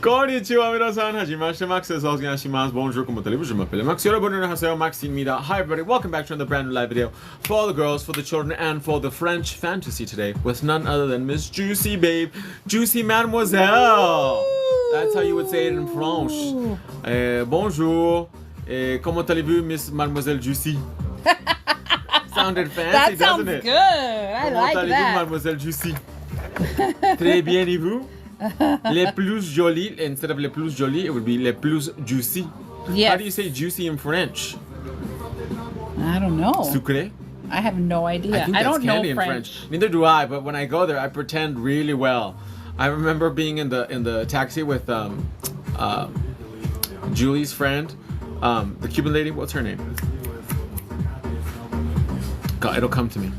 Konnichiwa, minasan. Hajimashite, Max says, bonjour, comment allez-vous? Je m'appelle Max. Hi, everybody. Welcome back to another brand new live video for all the girls, for the children, and for the French fantasy today with none other than Miss Juicy, babe. Juicy Mademoiselle. That's how you would say it in French. Bonjour. Comment allez-vous, Miss Mademoiselle Juicy? Sounded fancy, doesn't it? That sounds good. I like that. Comment allez-vous, Mademoiselle Juicy? Très bien, et vous? Les plus jolies, instead of les plus jolies, it would be les plus juicy. Yes. How do you say juicy in French? I don't know. Sucré? I have no idea. I think that's don't know candy in French. Neither do I, but when I go there, I pretend really well. I remember being in the taxi with Julie's friend, the Cuban lady. What's her name? God, it'll come to me.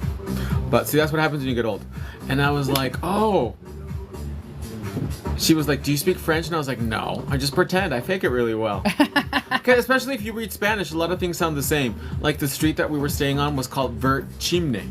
But see, that's what happens when you get old. And I was like, oh. She was like, do you speak French? And I was like, no, I just pretend. I fake it really well. Especially if you read Spanish, a lot of things sound the same. Like the street that we were staying on was called Vert Chimney,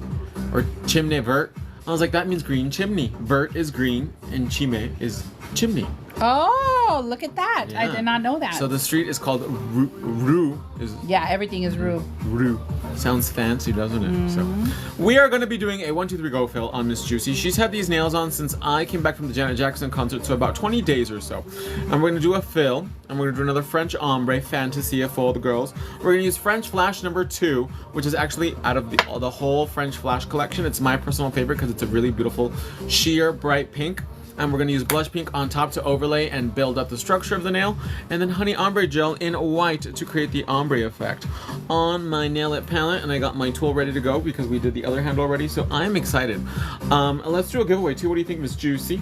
or Chimney Vert. I was like, that means green chimney. Vert is green, and chimney is chimney. Oh, look at that. Yeah. I did not know that. So the street is called Rue. Yeah, everything is Rue. Rue. Sounds fancy, doesn't it? Mm-hmm. So we are going to be doing a 1, 2, 3 go fill on Miss Juicy. She's had these nails on since I came back from the Janet Jackson concert, so about 20 days or so. And we're going to do a fill, and we're going to do another French ombre fantasia for all the girls. We're going to use French Flash number 2, which is actually out of the whole French Flash collection. It's my personal favorite because it's a really beautiful sheer bright pink. And we're going to use blush pink on top to overlay and build up the structure of the nail. And then honey ombre gel in white to create the ombre effect on my nail lit palette. And I got my tool ready to go because we did the other hand already. So I'm excited. Let's do a giveaway too. What do you think, Miss Juicy?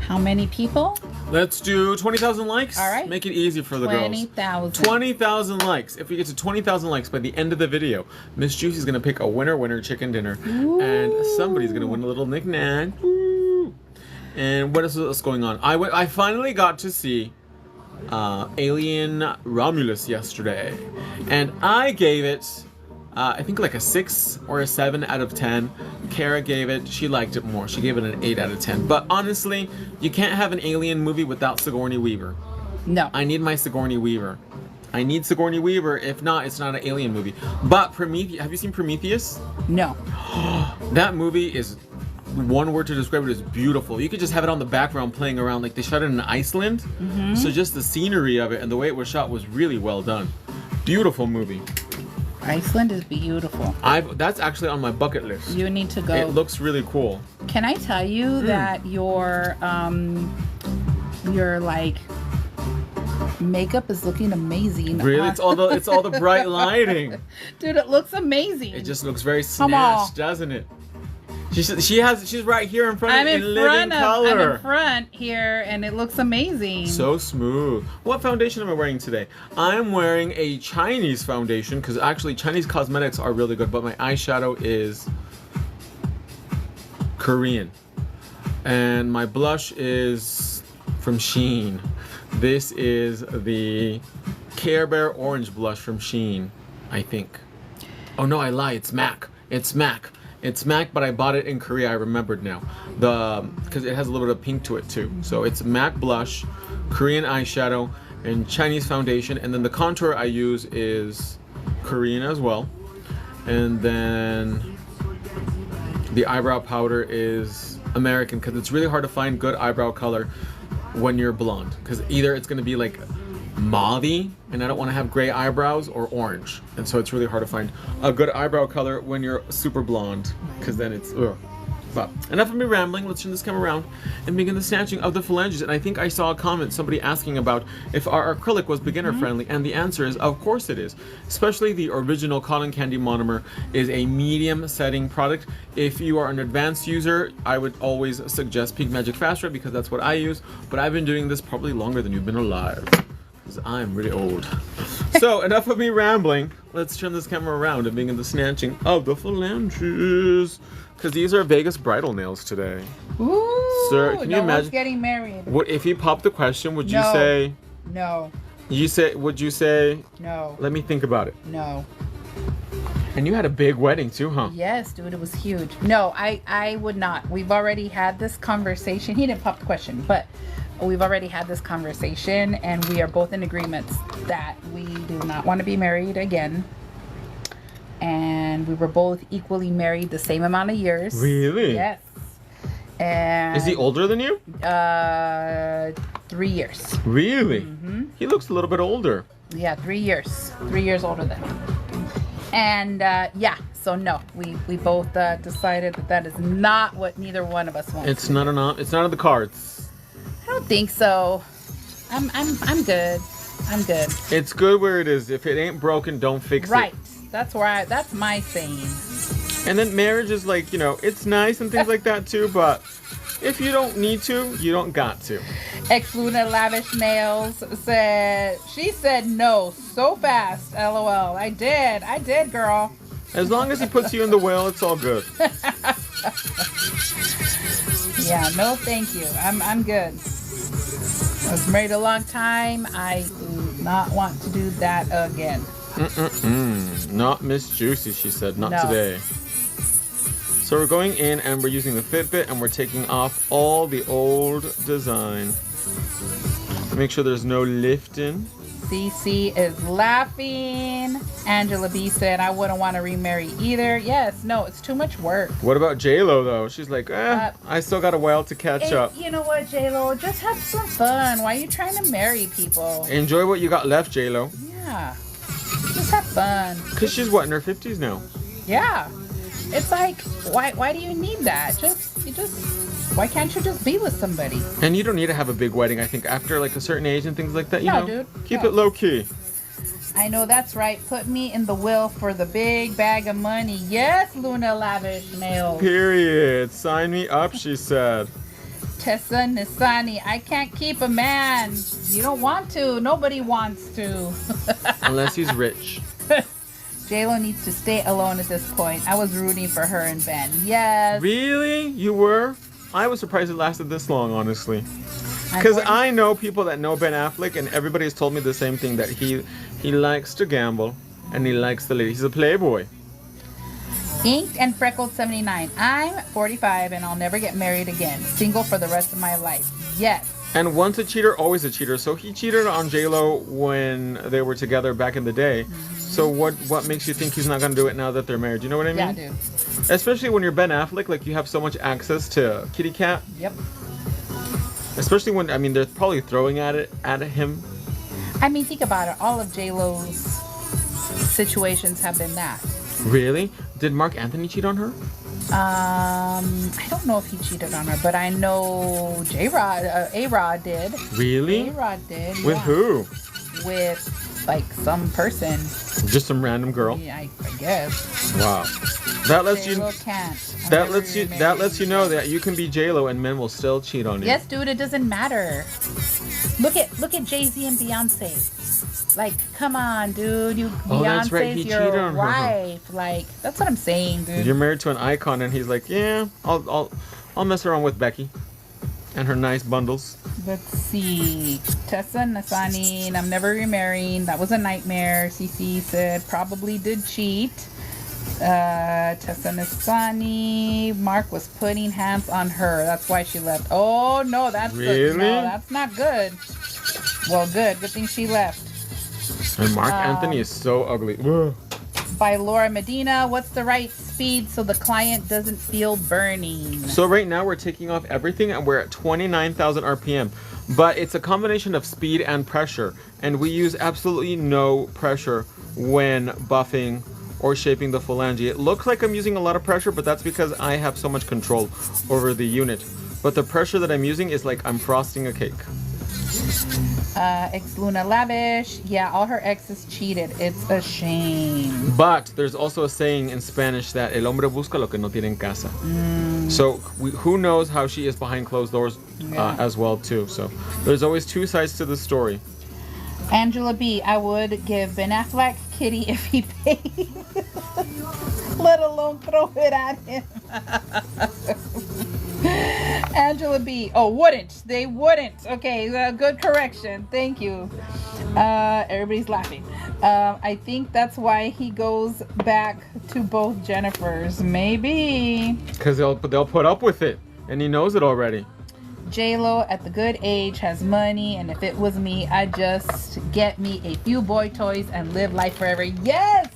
How many people? Let's do 20,000 likes. All right. Make it easy for the 20,000. girls. 20,000 likes. If we get to 20,000 likes by the end of the video, Miss Juicy's going to pick a winner chicken dinner. Ooh. And somebody's going to win a little knick-knack. And what else is going on? I finally got to see Alien Romulus yesterday. And I gave it, I think like a 6 or a 7 out of 10. Kara gave it, she liked it more. She gave it an 8 out of 10. But honestly, you can't have an Alien movie without Sigourney Weaver. No. I need my Sigourney Weaver. I need Sigourney Weaver. If not, it's not an Alien movie. But Prometheus, have you seen Prometheus? No. That movie is... one word to describe it is beautiful. You could just have it on the background playing around. Like they shot it in Iceland. Mm-hmm. So just the scenery of it and the way it was shot was really well done. Beautiful movie. Iceland is beautiful. That's actually on my bucket list. You need to go. It looks really cool. Can I tell you that your like makeup is looking amazing? Really? It's all the bright lighting. Dude, it looks amazing. It just looks very snatched, doesn't it? She's right here in front of me in living color. I'm in front here, and it looks amazing. So smooth. What foundation am I wearing today? I'm wearing a Chinese foundation because actually Chinese cosmetics are really good, but my eyeshadow is Korean. And my blush is from Shein. This is the Care Bear Orange blush from Shein, I think. Oh no, I lie. It's MAC. It's MAC. It's MAC, but I bought it in Korea. I remembered now. Because it has a little bit of pink to it too. So it's MAC blush, Korean eyeshadow, and Chinese foundation. And then the contour I use is Korean as well. And then the eyebrow powder is American because it's really hard to find good eyebrow color when you're blonde. Because either it's going to be like mauve-y, and I don't want to have gray eyebrows, or orange, and so it's really hard to find a good eyebrow color when you're super blonde, because then it's ugh. But enough of me rambling. Let's turn this camera around and begin the snatching of the phalanges. And I think I saw a comment, somebody asking about if our acrylic was beginner friendly, and the answer is of course it is. Especially the original cotton candy monomer is a medium setting product. If you are an advanced user, I would always suggest Pink Magic Fast Red because that's what I use, but I've been doing this probably longer than you've been alive. I'm really old. So enough of me rambling. Let's turn this camera around and begin the snatching of the phalanges. Because these are Vegas bridal nails today. Ooh, sir, can you imagine getting married? What if he popped the question? Would you say no? Would you say no? Let me think about it. No. And you had a big wedding too, huh? Yes, dude, it was huge. No, I would not. We've already had this conversation. He didn't pop the question, but we've already had this conversation, and we are both in agreement that we do not want to be married again. And we were both equally married the same amount of years. Really? Yes. And Is he older than you? 3 years. Really? Mm-hmm. He looks a little bit older. Yeah, 3 years. 3 years older than me. And yeah, so no, we both decided that is not what neither one of us wants. It's not in the cards. I don't think so. I'm good. I'm good. It's good where it is. If it ain't broken, don't fix Right. it. That's my saying. And then marriage is like, it's nice and things like that too, but if you don't need to, you don't got to. Ex Luna Lavish Nails she said no so fast. LOL. I did, girl. As long as he puts you in the will, it's all good. Yeah, no thank you. I'm good. I was married a long time. I do not want to do that again. Not Miss Juicy, she said. Not No. today. So we're going in and we're using the Fitbit and we're taking off all the old design. Make sure there's no lifting. CC is laughing. Angela B said, I wouldn't want to remarry either. Yes, no, it's too much work. What about J-Lo though? She's like, I still got a while to catch up. You know what, J-Lo? Just have some fun. Why are you trying to marry people? Enjoy what you got left, J-Lo. Yeah. Just have fun. Because she's what, in her 50s now? Yeah. It's like, why do you need that? Why can't you just be with somebody? And you don't need to have a big wedding, I think, after like a certain age and things like that, you No, know? dude. Keep No. it low key. I know that's right. Put me in the will for the big bag of money. Yes, Luna Lavish Nails. Period. Sign me up, she said. Tessa Nisani, I can't keep a man. You don't want to. Nobody wants to. Unless he's rich. J-Lo needs to stay alone at this point. I was rooting for her and Ben. Yes. Really? You were? I was surprised it lasted this long, honestly. I'm Because going- I know people that know Ben Affleck, and everybody has told me the same thing, that he likes to gamble, and he likes the lady. He's a playboy. Inked and Freckled 79. I'm 45 and I'll never get married again. Single for the rest of my life. Yes. And once a cheater, always a cheater. So he cheated on J-Lo when they were together back in the day. So what makes you think he's not going to do it now that they're married? You know what I mean? Yeah, dude. Especially when you're Ben Affleck, like you have so much access to kitty cat. Yep. Especially when, they're probably throwing at him. I mean, think about it. All of J-Lo's situations have been that. Really? Did Mark Anthony cheat on her? I don't know if he cheated on her, but I know A-Rod did. Really? A-Rod did. With yeah. who? With, like, some person. Just some random girl. Yeah, I guess. Wow. That lets you. J-Lo can't. That lets you know that you can be J-Lo and men will still cheat on you. Yes, dude, it doesn't matter. Look at Jay-Z and Beyonce. Like, come on, dude. Oh, that's right, he Beyonce's cheated your on her. wife. Like, that's what I'm saying, dude. You're married to an icon, and he's like, yeah, I'll mess around with Becky and her nice bundles. Let's see. Tessa Nasani, I'm never remarrying. That was a nightmare. CC said probably did cheat. Tessa Nasani, Mark was putting hands on her. That's why she left. Oh no, Really? No, that's not good. Well, good thing she left. And Mark Anthony is so ugly. Ugh. By Laura Medina, what's the right speed so the client doesn't feel burning? So right now we're taking off everything and we're at 29,000 RPM. But it's a combination of speed and pressure. And we use absolutely no pressure when buffing or shaping the phalange. It looks like I'm using a lot of pressure, but that's because I have so much control over the unit. But the pressure that I'm using is like I'm frosting a cake. Ex Luna Lavish. Yeah, all her exes cheated. It's a shame. But there's also a saying in Spanish that el hombre busca lo que no tiene en casa. So who knows how she is behind closed doors as well too. So there's always two sides to the story. Angela B. I would give Ben Affleck kitty if he paid. Let alone throw it at him. Angela B. Oh, wouldn't. They wouldn't. Okay, good correction. Thank you. Everybody's laughing. I think that's why he goes back to both Jennifers. Maybe. Because they'll put up with it. And he knows it already. J-Lo at the good age has money, and if it was me, I'd just get me a few boy toys and live life forever. Yes!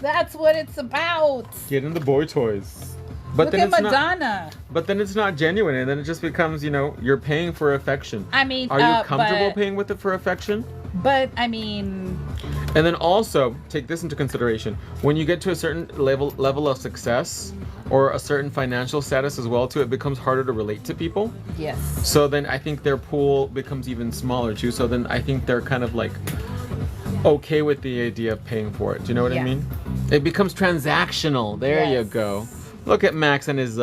That's what it's about. Get in the boy toys. But Look then at it's Madonna. not. But then it's not genuine, and then it just becomes, you're paying for affection. I mean, are you comfortable paying with it for affection? But I mean, and then also take this into consideration: when you get to a certain level of success or a certain financial status as well, too, it becomes harder to relate to people. yes. So then I think their pool becomes even smaller too. So then I think they're kind of like okay with the idea of paying for it. Do you know what I mean? It becomes transactional. There you Yes. go. Look at Max and his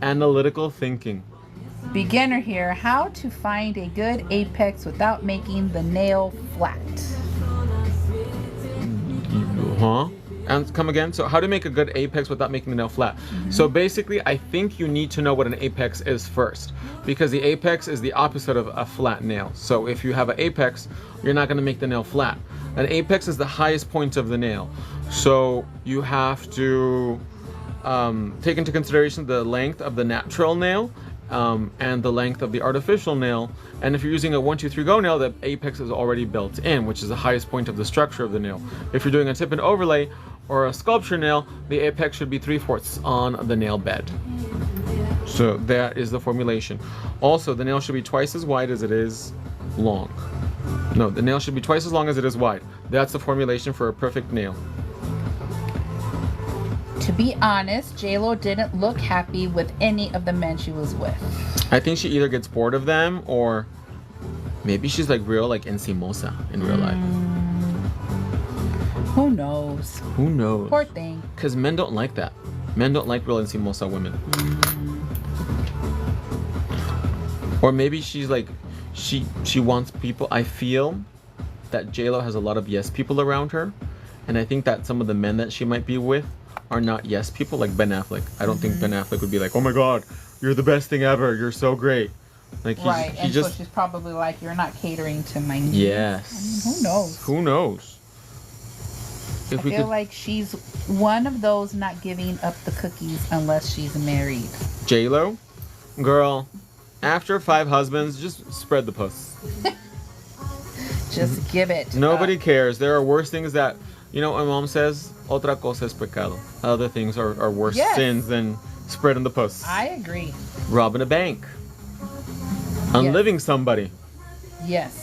analytical thinking. Beginner here. How to find a good apex without making the nail flat. Huh? And come again? So how to make a good apex without making the nail flat? So basically, I think you need to know what an apex is first, because the apex is the opposite of a flat nail. So if you have an apex, you're not going to make the nail flat. An apex is the highest point of the nail. So you have to take into consideration the length of the natural nail and the length of the artificial nail. And if you're using a 1, 2, 3 go nail, the apex is already built in, which is the highest point of the structure of the nail. If you're doing a tip and overlay or a sculpture nail, the apex should be 3/4 on the nail bed. So that is the formulation. Also, the nail should be twice as wide as it is long. No, the nail should be twice as long as it is wide. That's the formulation for a perfect nail. To be honest, J-Lo didn't look happy with any of the men she was with. I think she either gets bored of them, or maybe she's like real like encimosa in real life. Who knows? Who knows? Poor thing. Because men don't like that. Men don't like real encimosa women. Or maybe she's like, she wants people. I feel that J-Lo has a lot of yes people around her, and I think that some of the men that she might be with are not yes people, like Ben Affleck. I don't think Ben Affleck would be like, oh my god, you're the best thing ever, you're so great. Like Right, he and just so she's probably like, you're not catering to my needs. yes. I mean, who knows? Who knows? I feel like she's one of those not giving up the cookies unless she's married. J-Lo, girl, after 5 husbands, just spread the puss. Just give it. Nobody cares. There are worse things that, what my mom says, otra cosa es pecado. Other things are worse Yes. sins than spreading the puss. I agree. Robbing a bank. Unliving somebody. Yes.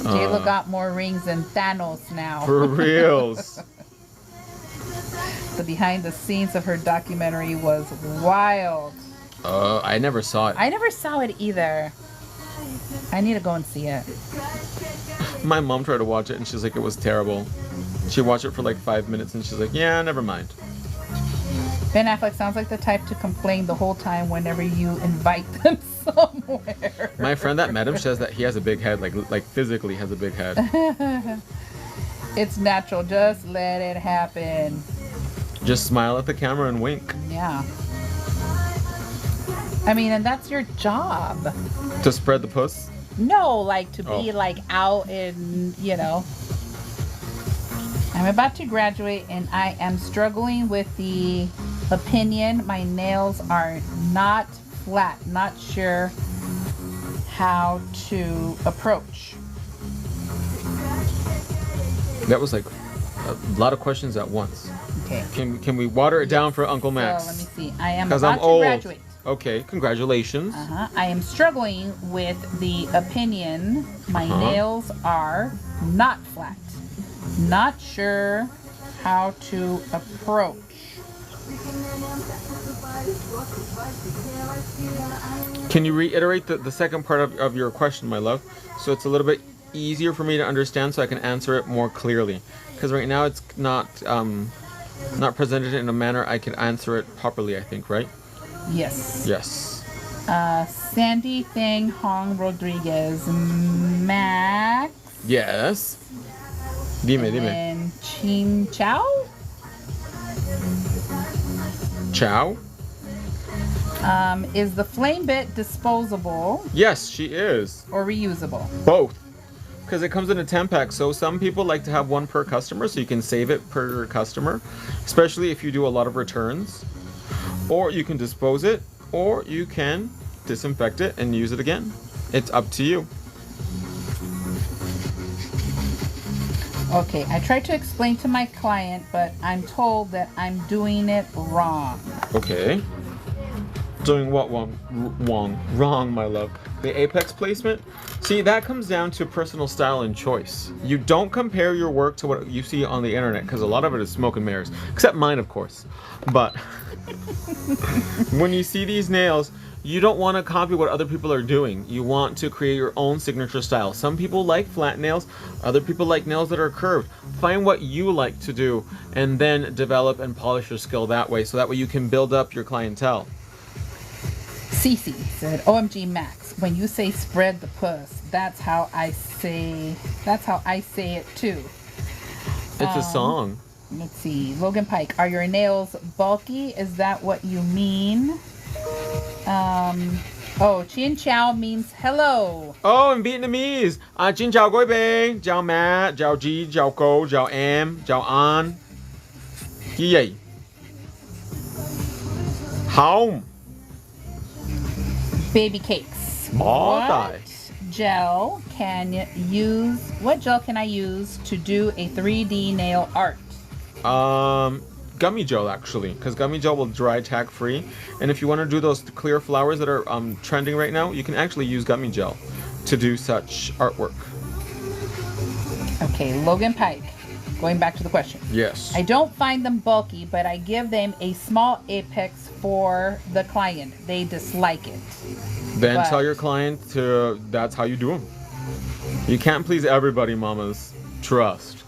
J-Lo got more rings than Thanos now. For reals. The behind the scenes of her documentary was wild. I never saw it. I never saw it either. I need to go and see it. My mom tried to watch it and she's like, it was terrible. She watched it for like 5 minutes and she's like, yeah, never mind. Ben Affleck sounds like the type to complain the whole time whenever you invite them somewhere. My friend that met him says that he has a big head, like physically has a big head. It's natural. Just let it happen. Just smile at the camera and wink. Yeah. I mean, and that's your job. To spread the puss? No, like to be like out and, I'm about to graduate and I am struggling with the opinion my nails are not flat. Not sure how to approach. That was like a lot of questions at once. Okay. Can we water it down for Uncle Max? So let me see. I am 'Cause about I'm to old. graduate. Okay, congratulations. I am struggling with the opinion my nails are not flat. Not sure how to approach. Can you reiterate the second part of your question, my love? So it's a little bit easier for me to understand so I can answer it more clearly. Because right now it's not presented in a manner I can answer it properly, I think, right? Yes. Yes. Sandy Thing Hong Rodriguez. Max. Yes. Dime. And Chin Chow? Chow? Is the flame bit disposable Yes, she is. or reusable? Both. Because it comes in a 10-pack, so some people like to have one per customer, so you can save it per customer, especially if you do a lot of returns. Or you can dispose it, or you can disinfect it and use it again. It's up to you. Okay, I tried to explain to my client, but I'm told that I'm doing it wrong. Okay. Doing what wrong, my love? The apex placement? See, that comes down to personal style and choice. You don't compare your work to what you see on the internet, because a lot of it is smoke and mirrors. Except mine, of course. But when you see these nails, you don't want to copy what other people are doing. You want to create your own signature style. Some people like flat nails, other people like nails that are curved. Find what you like to do and then develop and polish your skill that way, so that way you can build up your clientele. Cece said, OMG Max, when you say spread the puss, that's how I say it too. It's a song. Let's see. Logan Pike, are your nails bulky? Is that what you mean? Chin Chow means hello. Oh, in Vietnamese. Chin chào quý vị, chào mẹ, chào chị, chào cô, chào em, chào anh. Gì vậy? Không. Baby cakes. Bỏ What tài. gel can I use to do a 3D nail art? Gummy gel, actually, because gummy gel will dry tag free, and if you want to do those clear flowers that are trending right now, you can actually use gummy gel to do such artwork. Okay, Logan Pike, going back to the question. Yes. I don't find them bulky, but I give them a small apex for the client. They dislike it. Then tell your client that's how you do them. You can't please everybody, mamas. Trust.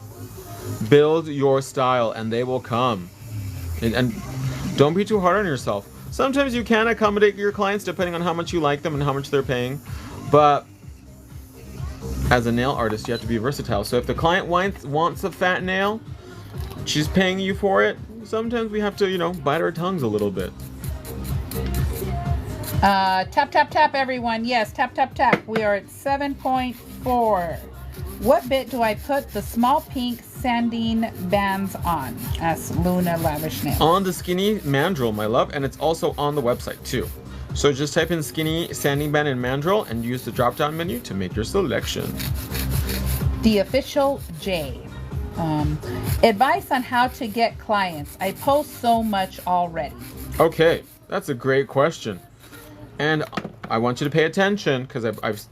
Build your style and they will come. And don't be too hard on yourself. Sometimes you can accommodate your clients depending on how much you like them and how much they're paying. But as a nail artist, you have to be versatile. So if the client wants a fat nail, she's paying you for it, sometimes we have to, bite our tongues a little bit. Tap, tap, tap, everyone. Yes, tap, tap, tap. We are at 7.4. What bit do I put the small pink sanding bands on? Asks Luna Lavish Nails. On the skinny mandrel, my love, and it's also on the website too. So just type in skinny sanding band and mandrel and use the drop-down menu to make your selection. The Official J. Advice on how to get clients. I post so much already. Okay, that's a great question. And I want you to pay attention because I've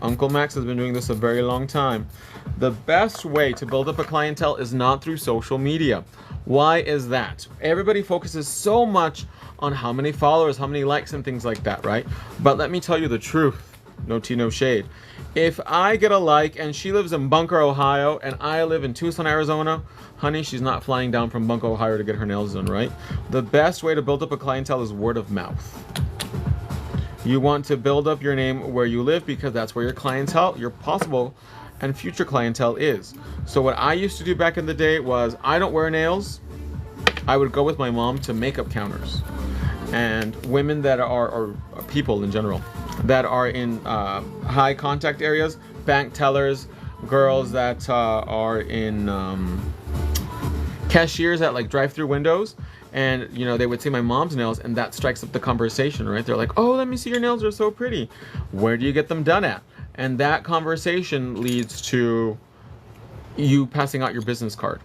Uncle Max has been doing this a very long time. The best way to build up a clientele is not through social media. Why is that? Everybody focuses so much on how many followers, how many likes and things like that, right? But let me tell you the truth. No tea, no shade. If I get a like and she lives in Bunker, Ohio, and I live in Tucson, Arizona, honey, she's not flying down from Bunker, Ohio to get her nails done, right? The best way to build up a clientele is word of mouth. You want to build up your name where you live because that's where your clientele, your possible and future clientele is. So what I used to do back in the day was, I don't wear nails. I would go with my mom to makeup counters. And women that are, or people in general, that are in high contact areas, bank tellers, girls that are in cashiers at like drive-through windows, and they would see my mom's nails, and that strikes up the conversation, right? They're like, oh, let me see, your nails are so pretty. Where do you get them done at? And that conversation leads to you passing out your business card.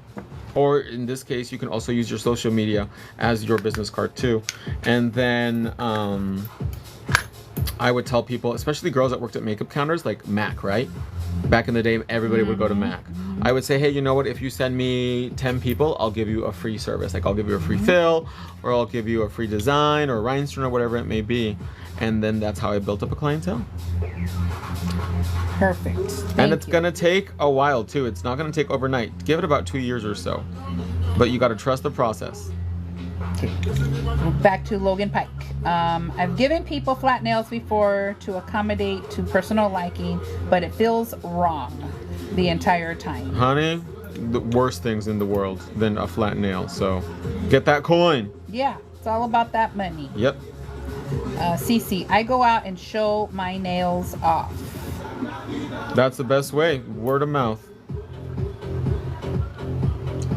Or in this case, you can also use your social media as your business card too. And then I would tell people, especially girls that worked at makeup counters, like Mac, right? Back in the day, everybody would go to Mac. I would say, hey, you know what? If you send me 10 people, I'll give you a free service. Like I'll give you a free fill, or I'll give you a free design or rhinestone or whatever it may be. And then that's how I built up a clientele. Perfect. And it's going to take a while too. It's not going to take overnight. Give it about 2 years or so. But you got to trust the process. Okay. Back to Logan Pike. I've given people flat nails before to accommodate to personal liking, but it feels wrong the entire time. Honey, the worst things in the world than a flat nail. So get that coin. Yeah, it's all about that money. Yep. Cece, I go out and show my nails off. That's the best way. Word of mouth.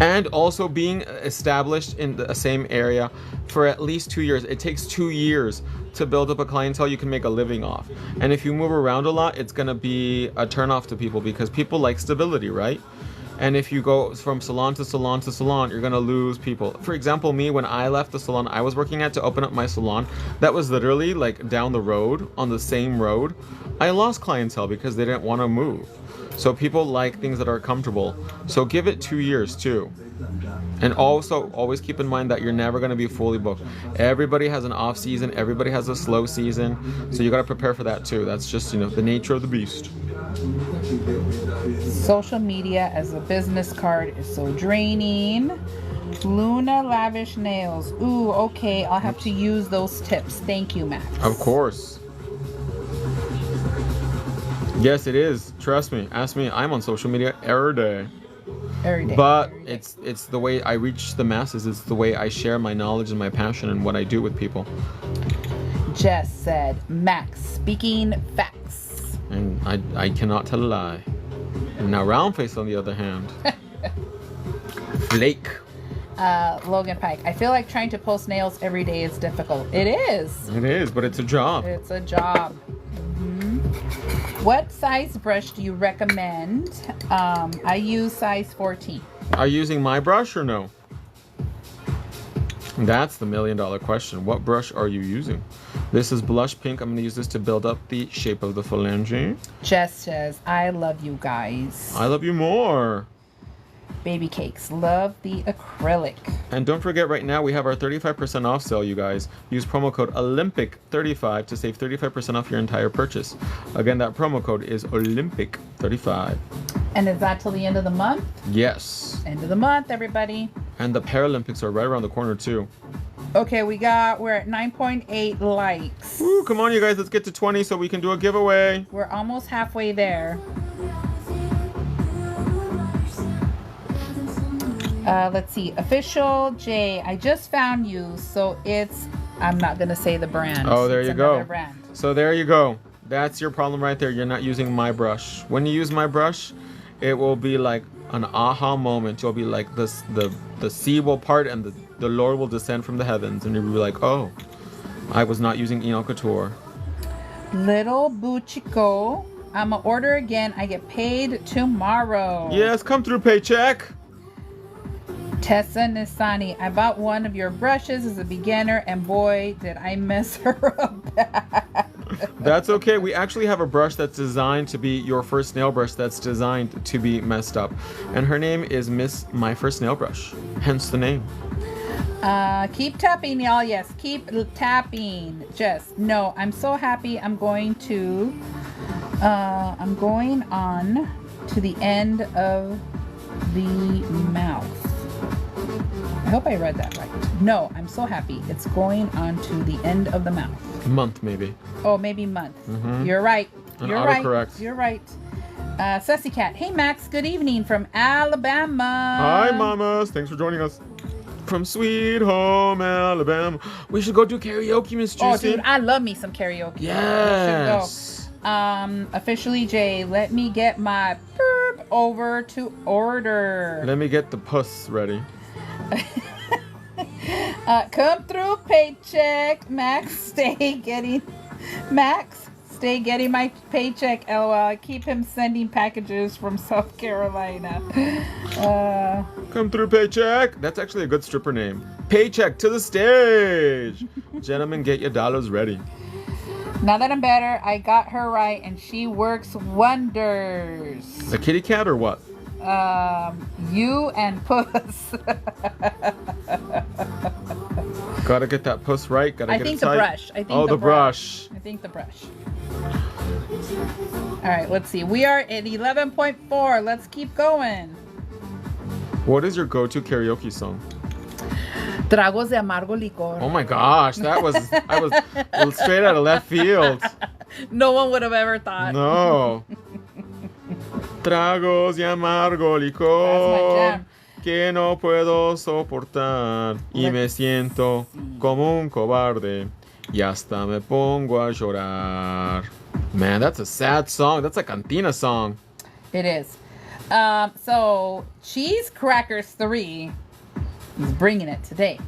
And also being established in the same area for at least 2 years. It takes 2 years to build up a clientele you can make a living off. And if you move around a lot, it's gonna be a turnoff to people because people like stability, right? And if you go from salon to salon to salon, you're gonna lose people. For example, me, when I left the salon I was working at to open up my salon, that was literally like down the road, on the same road. I lost clientele because they didn't wanna move. So people like things that are comfortable. So give it 2 years too. And also always keep in mind that you're never going to be fully booked. Everybody has an off season. Everybody has a slow season. So you got to prepare for that too. That's just, the nature of the beast. Social media as a business card is so draining. Luna Lavish Nails. Ooh, okay. I'll have to use those tips. Thank you, Max. Of course. Yes, it is. Trust me. Ask me. I'm on social media every day. Every day. But it's the way I reach the masses. It's the way I share my knowledge and my passion and what I do with people. Jess said, Max, speaking facts. And I cannot tell a lie. Now round face on the other hand. Flake. Logan Pike, I feel like trying to post nails every day is difficult. It is. It is, but it's a job. It's a job. What size brush do you recommend? I use size 14. Are you using my brush or no? That's the $1 million question. What brush are you using? This is blush pink. I'm going to use this to build up the shape of the phalange. Jess says, I love you guys. I love you more. Baby Cakes, love the acrylic. And don't forget, right now we have our 35% off sale, you guys. Use promo code Olympic35 to save 35% off your entire purchase. Again, that promo code is Olympic35. And is that till the end of the month? Yes. End of the month, everybody. And the Paralympics are right around the corner too. Okay, we're at 9.8 likes. Woo, come on, you guys, let's get to 20 so we can do a giveaway. We're almost halfway there. Let's see. Official J, I just found you, so I'm not going to say the brand. Oh, there you go. Brand. So there you go. That's your problem right there. You're not using my brush. When you use my brush, it will be like an aha moment. You'll be like this, the sea will part and the Lord will descend from the heavens. And you'll be like, oh, I was not using Eno Couture. Little Buchico, I'm going to order again. I get paid tomorrow. Yes, come through, paycheck. Tessa Nisani, I bought one of your brushes as a beginner, and boy, did I mess her up bad. That's okay. We actually have a brush that's designed to be your first nail brush that's designed to be messed up. And her name is Miss My First Nail Brush, hence the name. Keep tapping, y'all. Yes, keep tapping. Jess, no, I'm so happy. I'm going on to the end of the mouth. I hope I read that right. No, I'm so happy. It's going on to the end of the mouth. Month, maybe. Oh, maybe month. Mm-hmm. You're right. And You're right. autocorrect. You're right. Sussy Cat. Hey, Max. Good evening from Alabama. Hi, mamas. Thanks for joining us. From Sweet Home, Alabama. We should go do karaoke, Miss Juicy. Oh, dude, I love me some karaoke. Yes. We should go. Officially Jay, let me get my perp over to order. Let me get the puss ready. Come through, paycheck. Max, stay getting my paycheck. LOL. I keep him sending packages from South Carolina. Come through, paycheck. That's actually a good stripper name. Paycheck to the stage. Gentlemen, get your dollars ready. Now that I'm better, I got her right, and she works wonders. The kitty cat or what? You and Puss. Gotta get that puss right. Gotta get it tight. The brush. I think the brush. All right, let's see. We are at 11.4. Let's keep going. What is your go-to karaoke song? Tragos de amargo licor. Oh my gosh, I was straight out of left field. No one would have ever thought. No. Tragos de amargo licor que no puedo soportar y me siento como un cobarde y hasta me pongo a llorar. Man, that's a sad song. That's a cantina song. It is. So Cheese Crackers 3 is bringing it today.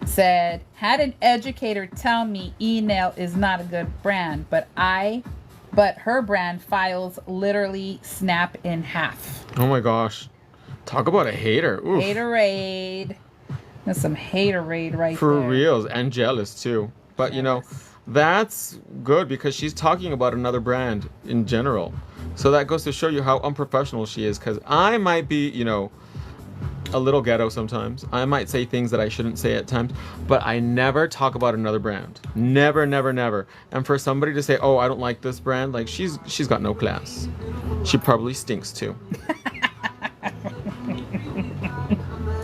Said, had an educator tell me E-Nail is not a good brand, but her brand files literally snap in half. Oh my gosh. Talk about a hater. Oof. Haterade. That's some haterade right For there. reals, and jealous too. But you know, that's good because she's talking about another brand in general. So that goes to show you how unprofessional she is, because I might be, you know, a little ghetto sometimes. I might say things that I shouldn't say at times, but I never talk about another brand. Never, never, never. And for somebody to say, "Oh, I don't like this brand," like she's got no class. She probably stinks too.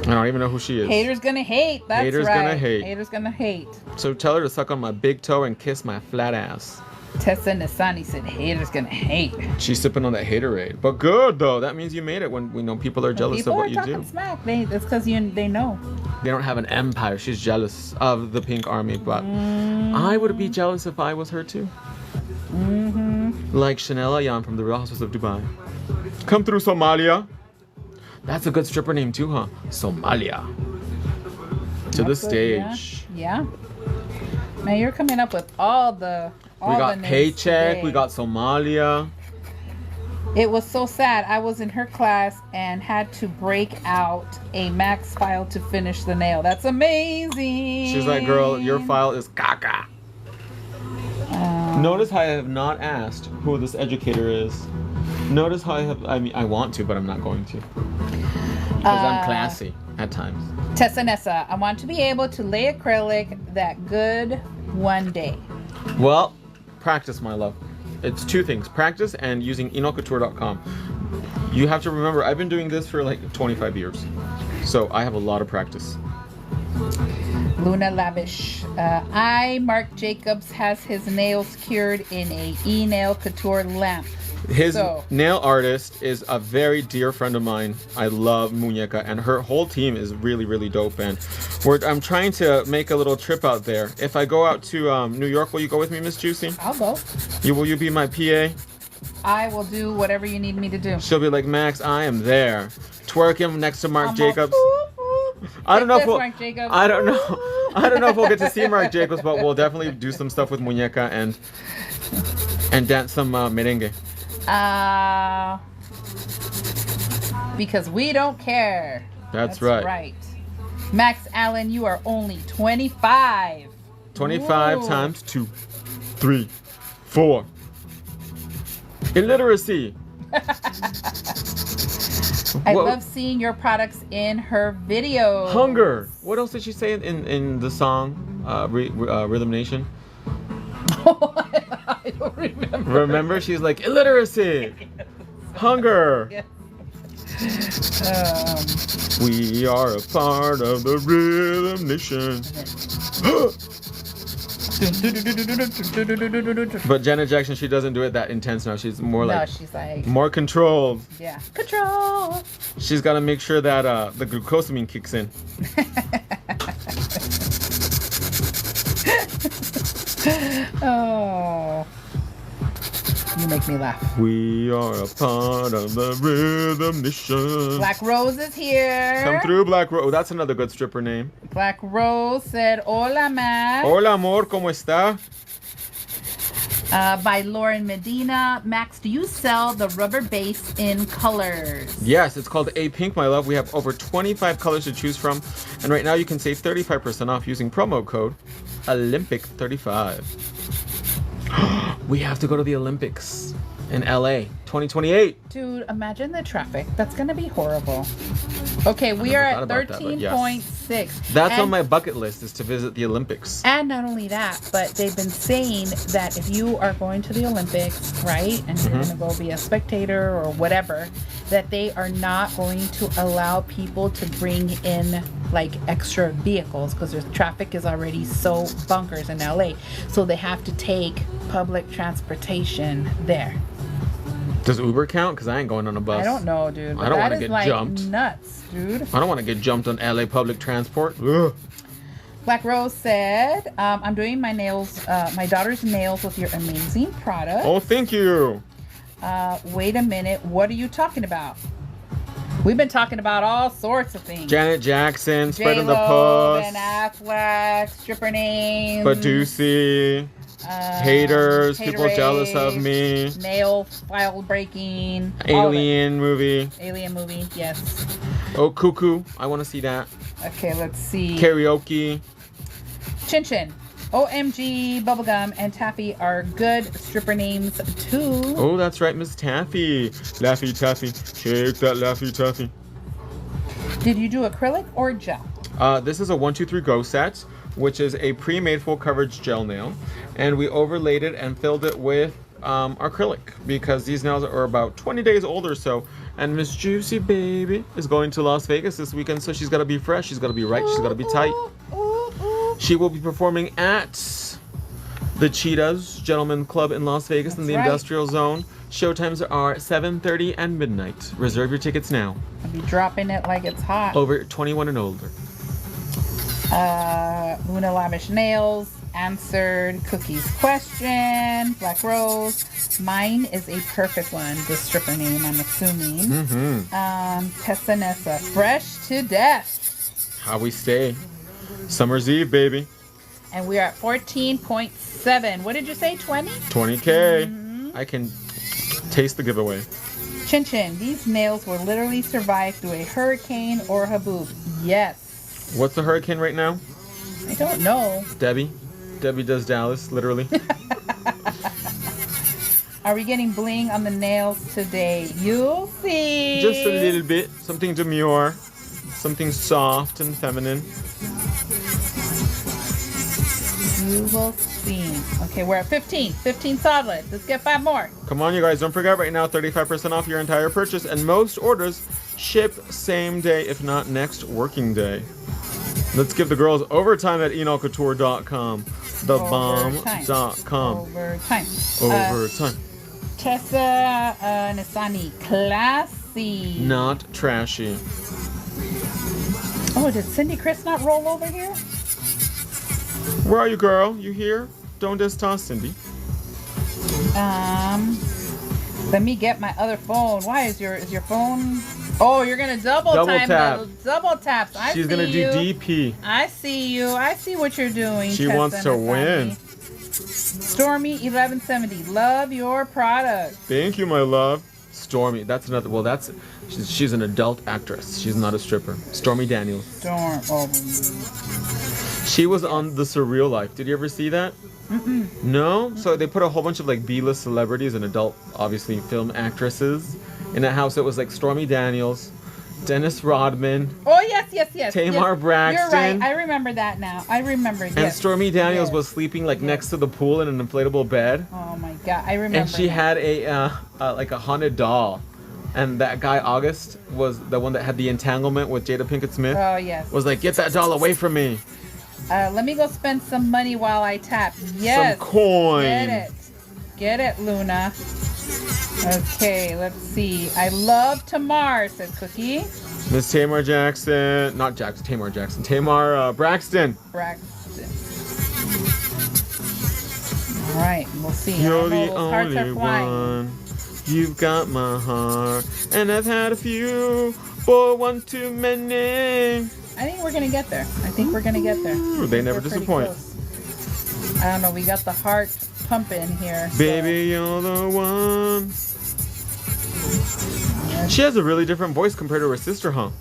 I don't even know who she is. Haters gonna hate. That's Haters right. gonna hate. Haters gonna hate. So tell her to suck on my big toe and kiss my flat ass. Tessa Nasani said haters gonna hate. She's sipping on that haterade. But good though. That means you made it when you know people are jealous People of are what you talking do. smack. It's because they know. They don't have an empire. She's jealous of the pink army, but I would be jealous if I was her too. Like Chanel Ayan from the Real Housewives of Dubai. Come through, Somalia. That's a good stripper name too, huh? Somalia. To the That's good, stage. Yeah. Man, you're coming up with all the. We got names Paycheck. today. We got Somalia. It was so sad. I was in her class and had to break out a max file to finish the nail. That's amazing. She's like, girl, your file is caca. Notice how I have not asked who this educator is. Notice how I want to, but I'm not going to. Because I'm classy at times. Tessa Nessa, I want to be able to lay acrylic that good one day. Well, practice, my love. It's two things. Practice and using enolcouture.com. You have to remember, I've been doing this for like 25 years. So I have a lot of practice. Luna Lavish. Mark Jacobs has his nails cured in a E-Nail Couture lamp. His nail artist is a very dear friend of mine. I love Muñeca, and her whole team is really, really dope. And I'm trying to make a little trip out there. If I go out to New York, will you go with me, Miss Juicy? I'll go. Will you be my PA? I will do whatever you need me to do. She'll be like, Max, I am there. Twerking next to Marc Jacobs. I don't know if Marc Jacobs. I don't know. I don't know if we'll get to see Marc Jacobs, but we'll definitely do some stuff with Muñeca and dance some merengue. Because we don't care. That's right. Right. Max Allen, you are only 25. 25 Whoa. times 2, 3, 4. Illiteracy. I love seeing your products in her videos. Hunger. What else did she say in the song Rhythm Nation? I don't remember. Remember, she's like, illiteracy. Hunger. Yeah. We are a part of the Rhythm Nation. But Janet Jackson, she doesn't do it that intense now. She's more like, she's like, more controlled. yeah, control. She's got to make sure that the glucosamine kicks in. Oh, you make me laugh. We are a part of the Rhythm Nation. Black Rose is here. Come through, Black Rose. Oh, that's another good stripper name. Black Rose said, "Hola, Max." Hola, amor, ¿cómo está? By Lauren Medina. Max, do you sell the rubber base in colors? Yes, it's called A Pink, my love. We have over 25 colors to choose from. And right now you can save 35% off using promo code Olympic35. We have to go to the Olympics in LA 2028. Dude, imagine the traffic. That's going to be horrible. Okay, we are at 13.6. That's on my bucket list, is to visit the Olympics. And not only that, but they've been saying that if you are going to the Olympics, right, and you're going to go be a spectator or whatever, that they are not going to allow people to bring in like extra vehicles because the traffic is already so bunkers in LA. So they have to take public transportation there. Does Uber count? Because I ain't going on a bus. I don't know, dude. I don't want to get like jumped. Nuts, dude. I don't want to get jumped on LA public transport. Ugh. Black Rose said, I'm doing my nails, my daughter's nails with your amazing product. Oh, thank you. Wait a minute. What are you talking about? We've been talking about all sorts of things. Janet Jackson, spreading the J-Lo, puss. Ben Affleck, stripper names. Badusi. Haters, people Haterade, jealous of me. Nail file breaking. Alien movie. Alien movie, yes. Oh, Cuckoo. I want to see that. Okay, let's see. Karaoke. Chin Chin. OMG, Bubblegum, and Taffy are good stripper names too. Oh, that's right, Miss Taffy. Laffy Taffy. Shake that Laffy Taffy. Did you do acrylic or gel? This is a 1, 2, 3 go set, which is a pre-made full coverage gel nail. And we overlaid it and filled it with acrylic because these nails are about 20 days old or so. And Miss Juicy Baby is going to Las Vegas this weekend, so she's got to be fresh, she's got to be right, she's got to be tight. She will be performing at the Cheetahs Gentlemen Club in Las Vegas in the Industrial Zone. Showtimes are 7:30 and midnight. Reserve your tickets now. I'll be dropping it like it's hot. Over 21 and older. Luna Lavish Nails answered Cookie's question. Black Rose. Mine is a perfect one. The stripper name, I'm assuming. Tessa Nessa. Fresh to death. How we stay. Summer's Eve, baby. And we are at 14.7. What did you say? 20? 20K. I can taste the giveaway. Chin Chin. These nails will literally survive through a hurricane or haboob. Yes. What's the hurricane right now? I don't know. Debbie. Debbie does Dallas, literally. Are we getting bling on the nails today? You'll see. Just a little bit. Something demure. Something soft and feminine. You will see. Okay, we're at 15. 15 solid. Let's get 5 more. Come on, you guys. Don't forget right now, 35% off your entire purchase. And most orders ship same day, if not next working day. Let's give the girls overtime at enolcouture.com. Thebomb.com. Overtime. Overtime. Tessa Nasani. Classy. Not trashy. Oh, did Cindy Chris not roll over here? Where are you, girl? You here? Don't just toss Cindy. Let me get my other phone. Why is your phone? Oh, you're gonna double time tap. double taps. She's gonna do DP. I see you. I see what you're doing. She Tessa wants to Nasani. win. Stormy 1170. Love your product. Thank you, my love. Stormy. That's another. Well, that's. She's an adult actress. She's not a stripper. Stormy Daniels. Storm. Oh. She was on The Surreal Life. Did you ever see that? No? So they put a whole bunch of like B-list celebrities and adult, obviously, film actresses in a house. It was like Stormy Daniels, Dennis Rodman. Oh, yes. Tamar Braxton. You're right. I remember that now. I remember. And Stormy Daniels was sleeping like next to the pool in an inflatable bed. Oh my God, I remember. And she had a like a haunted doll. And that guy, August, was the one that had the entanglement with Jada Pinkett Smith. Oh, yes. Was like, get that doll away from me. Let me go spend some money while I tap. Yes. Some coin. Get it, Luna. Okay, let's see. I love Tamar, said Cookie. Miss Tamar Jackson. Not Jackson, Tamar Jackson. Tamar Braxton. Braxton. All right, we'll see. You're I know the those hearts only are flying. one. You've got my heart. And I've had a few, but one too many. I think we're going to get there. Ooh, they never We're pretty disappoint. close. I don't know. We got the heart pumping here. Baby, you're the one. She has a really different voice compared to her sister, huh?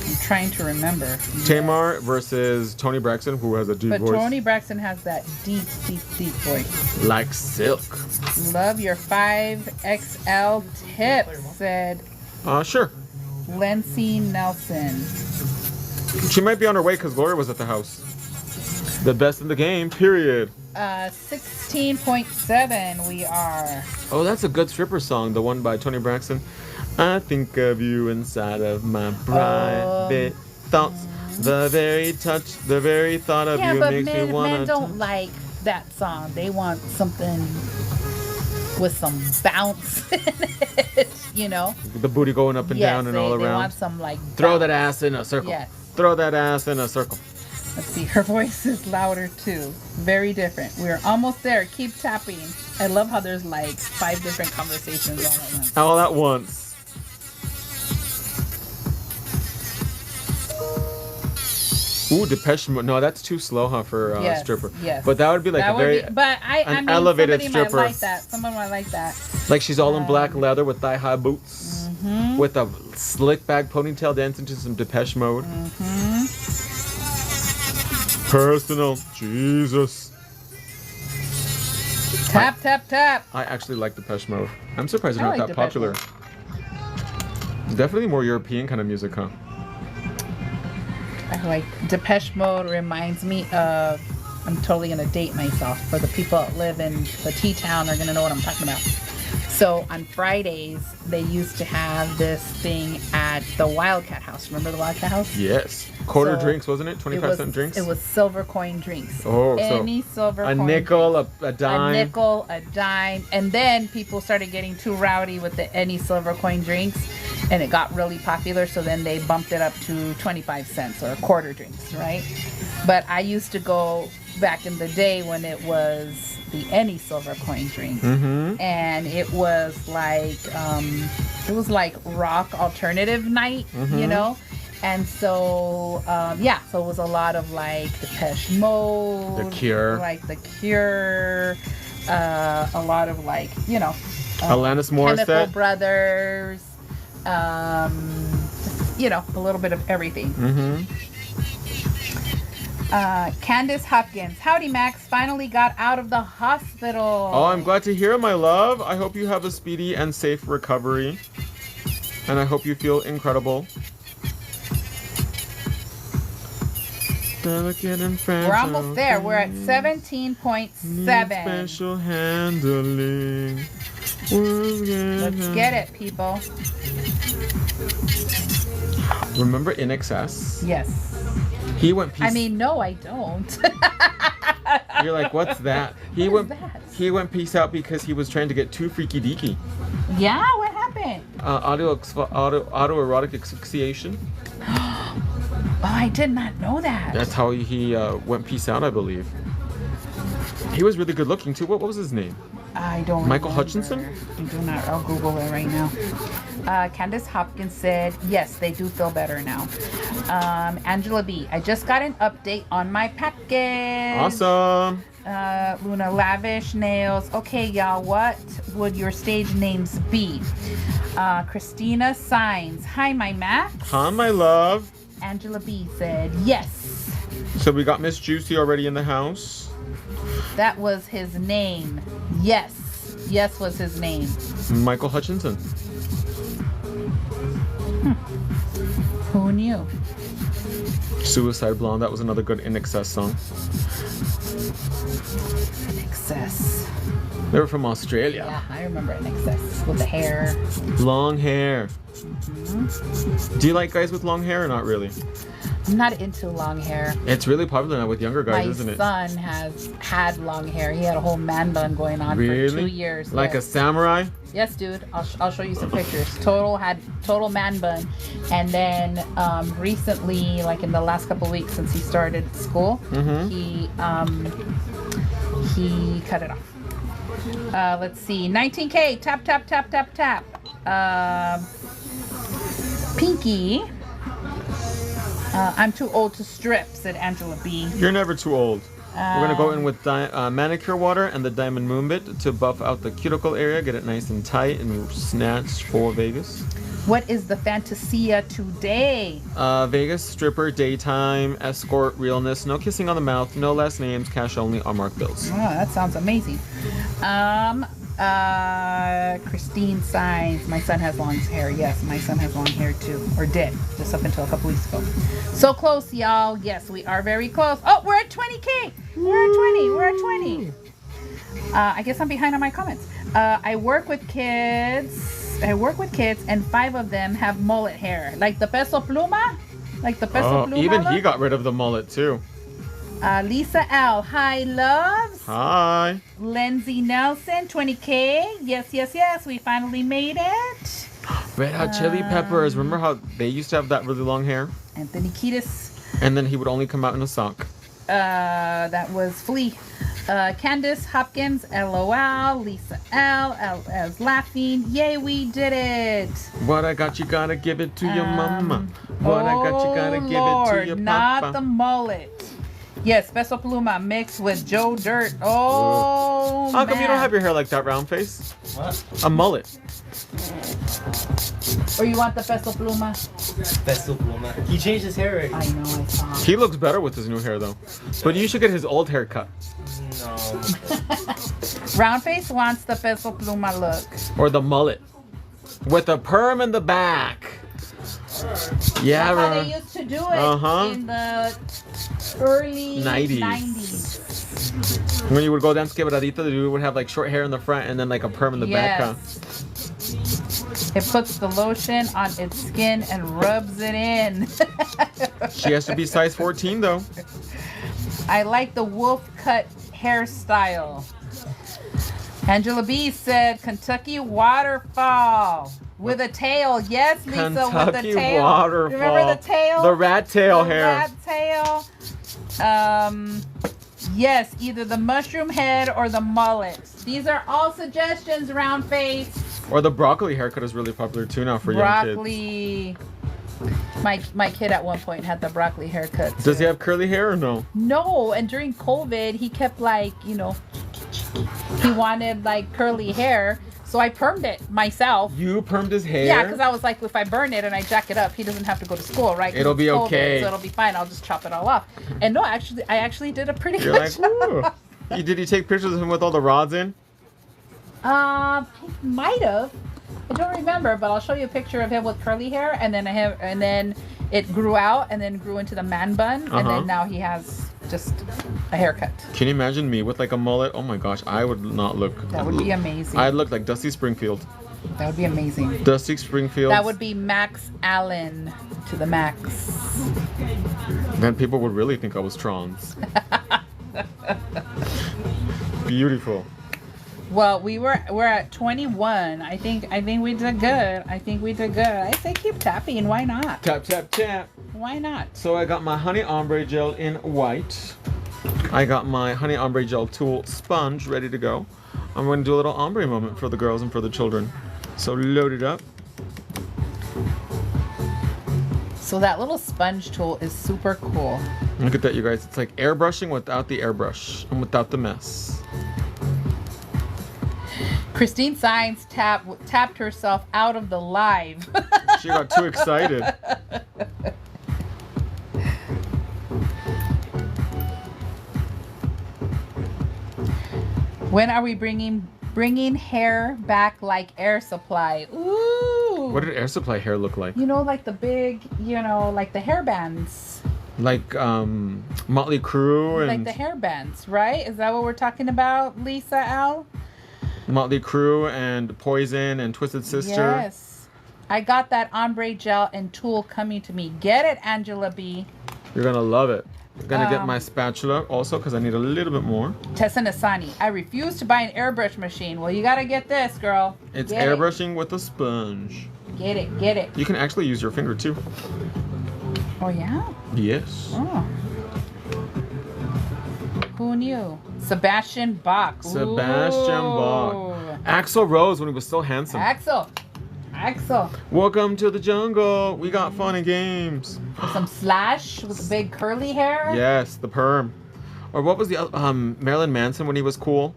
I'm trying to remember. Tamar versus Toni Braxton, who has a deep But voice. Toni Braxton has that deep voice. Like silk. Love your 5XL tips, said Sure. Lency Nelson. She might be on her way because Gloria was at the house. The best in the game, period. 16.7 we are. Oh, that's a good stripper song, the one by Toni Braxton. I think of you inside of my private thoughts. The very touch, the very thought of you but makes me want to. men don't like that song. They want something with some bounce in it, you know? The booty going up and down and all they around. want some like Throw bounce. that ass in a circle. Yes. Throw that ass in a circle. Let's see, her voice is louder too. Very different. We're almost there. Keep tapping. I love how there's like 5 different conversations all at once. All at once. Ooh, Depeche Mode. No, that's too slow, huh, for Yes, stripper. yes. But that would be like That a would very be, but I mean, elevated somebody stripper. might like that. Someone might like that. like she's all in black leather with thigh-high boots, with a slick back ponytail, dancing to some Depeche Mode. Personal Jesus. Tap, tap, tap. I actually like Depeche Mode. I'm surprised they're I not like that Depeche popular. Definitely more European kind of music, huh? I like Depeche Mode reminds me of, I'm totally going to date myself. For the people that live in the T-Town are going to know what I'm talking about. So on Fridays, they used to have this thing at the Wildcat House. Remember the Wildcat House? Yes. Quarter So drinks, wasn't it? 25-cent drinks? It was silver coin drinks. Oh, Any so silver a coin nickel, drink. a dime. A nickel, a dime. And then people started getting too rowdy with the any silver coin drinks. And it got really popular. So then they bumped it up to 25 cents or quarter drinks, right? But I used to go back in the day when it was the any silver coin drink. And it was like rock alternative night, you know? And so, so it was a lot of like Depeche Mode, The Cure. like The Cure, a lot of like, you know, Alanis Chemical Morissette. Brothers, you know, a little bit of everything. Candace Hopkins, howdy Max, finally got out of the hospital. Oh, I'm glad to hear, my love. I hope you have a speedy and safe recovery. And I hope you feel incredible. Delicate and fragile. We're almost there. We're at 17.7. Special handling. Let's get it, people. Remember In Excess? Yes. He went peace. I mean, no, I don't. You're like, what's that? What is that? He went peace out because he was trying to get too freaky deaky. Yeah, what happened? Autoerotic asphyxiation. Oh, I did not know that. That's how he went peace out, I believe. He was really good looking too. What was his name? I don't Michael remember. Hutchinson? I do not. I'll Google it right now. Candace Hopkins said, yes, they do feel better now. Angela B, I just got an update on my package. Awesome. Luna, lavish nails. Okay, y'all, what would your stage names be? Christina Signs. Hi, my Max. Hi, my love. Angela B said, yes. So we got Miss Juicy already in the house. That was his name. Yes. Yes was his name. Michael Hutchinson. Who knew? Suicide Blonde. That was another good In Excess song. Excess. They were from Australia. Yeah, I remember an excess with the hair. Long hair. Do you like guys with long hair or not really? I'm not into long hair. It's really popular now with younger guys, isn't it? My son has had long hair. He had a whole man bun going on Really? for 2 years. Like yes. a samurai? Yes, dude. I'll show you some pictures. Total man bun. And then recently, like in the last couple of weeks since he started school, he cut it off. Let's see. 19K. Tap, tap, tap, tap, tap. Pinky. I'm too old to strip, said Angela B. You're never too old. We're going to go in with manicure water and the Diamond Moonbit to buff out the cuticle area, get it nice and tight and snatched for Vegas. What is the fantasia today? Vegas, stripper, daytime, escort, realness, no kissing on the mouth, no last names, cash only, unmarked bills. Oh, that sounds amazing. Christine Signs. My son has long hair. Yes, my son has long hair too. Or did. Just up until a couple weeks ago. So close, y'all. Yes, we are very close. Oh, we're at 20K. We're at 20. I guess I'm behind on my comments. I work with kids and 5 of them have mullet hair. Like the Peso Pluma? Even he look? got rid of the mullet too. Lisa L. Hi, loves. Hi. Lindsay Nelson, 20K. Yes. We finally made it. Red Hot Chili Peppers. Remember how they used to have that really long hair? Anthony Kiedis. And then he would only come out in a sock. That was Flea. Candace Hopkins, LOL. Lisa L is laughing. Yay, we did it. What I got, you gotta give it to your mama. What I got, you gotta give it to your not papa. the mullet. Yes, Peso Pluma mixed with Joe Dirt. Oh, How come you don't man. have your hair like that, round face? What? A mullet. Or you want the Peso Pluma? Peso Pluma. He changed his hair already. I know, I saw. He looks better with his new hair though. But you should get his old hair cut. No. Roundface wants the Peso Pluma look. Or the mullet. With a perm in the back. Yeah, That's how bro. they used to do it in the early 90s. When you would go down quebradita, the dude would have like short hair in the front and then like a perm in the back. Huh? It puts the lotion on its skin and rubs it in. She has to be size 14 though. I like the wolf cut hairstyle. Angela B said Kentucky waterfall with a tail. Yes, Lisa, with the Kentucky tail. waterfall. Remember the tail? The rat tail The hair. rat tail. Yes, either the mushroom head or the mullet. These are all suggestions, round face. Or the broccoli haircut is really popular too now for young kids. Broccoli. My kid at one point had the broccoli haircut. Does too. he have curly hair or no? No, and during COVID, he kept like, he wanted like curly hair. So I permed it myself. You permed his hair? Yeah, because I was like, if I burn it and I jack it up, he doesn't have to go to school, right? 'Cause It'll it's be COVID, okay. So it'll be fine. I'll just chop it all off. And no, I actually did a pretty You're good like, job. ooh. Did he take pictures of him with all the rods in? He might have. I don't remember, but I'll show you a picture of him with curly hair, and then it grew out, and then grew into the man bun, and Uh-huh. then now he has just a haircut. Can you imagine me with like a mullet? Oh my gosh, I would not look. That would be amazing. I'd look like Dusty Springfield. That would be amazing. Dusty Springfield. That would be Max Allen to the max. Then people would really think I was trans. Beautiful. Well, we're at 21. I think we did good. I say keep tapping. Why not? Tap, tap, tap. Why not? So I got my honey ombre gel in white. I got my honey ombre gel tool sponge ready to go. I'm going to do a little ombre moment for the girls and for the children. So load it up. So that little sponge tool is super cool. Look at that, you guys. It's like airbrushing without the airbrush and without the mess. Christine Science tapped herself out of the live. She got too excited. When are we bringing hair back like Air Supply? Ooh. What did Air Supply hair look like? Like the big, like the hair bands. Like Motley Crue and Like the hair bands, right? Is that what we're talking about, Lisa L? Motley Crue and Poison and Twisted Sister. Yes. I got that ombre gel and tool coming to me. Get it, Angela B. You're gonna love it. I'm gonna get my spatula also because I need a little bit more. Tessa Nasani, I refuse to buy an airbrush machine. Well, you gotta get this, girl. It's Get airbrushing with a sponge. Get it. You can actually use your finger too. Oh, yeah? Yes. Oh. Who knew? Sebastian Bach. Sebastian Bach. Ooh. Axl Rose when he was so handsome. Axel. Welcome to the jungle. We got fun and games. With some Slash with the big curly hair. Yes, the perm. Or what was the Marilyn Manson when he was cool?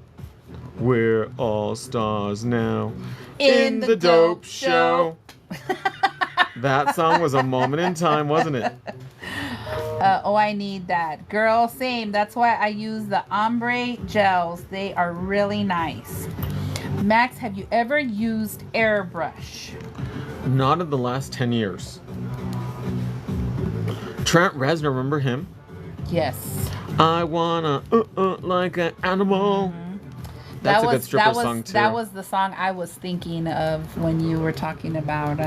We're all stars now. In the dope show. That song was a moment in time, wasn't it? I need that. Girl, same. That's why I use the ombre gels. They are really nice. Max, have you ever used airbrush? Not in the last 10 years. Trent Reznor, remember him? Yes. I wanna like an animal. That's a good stripper song too. That was the song I was thinking of when you were talking about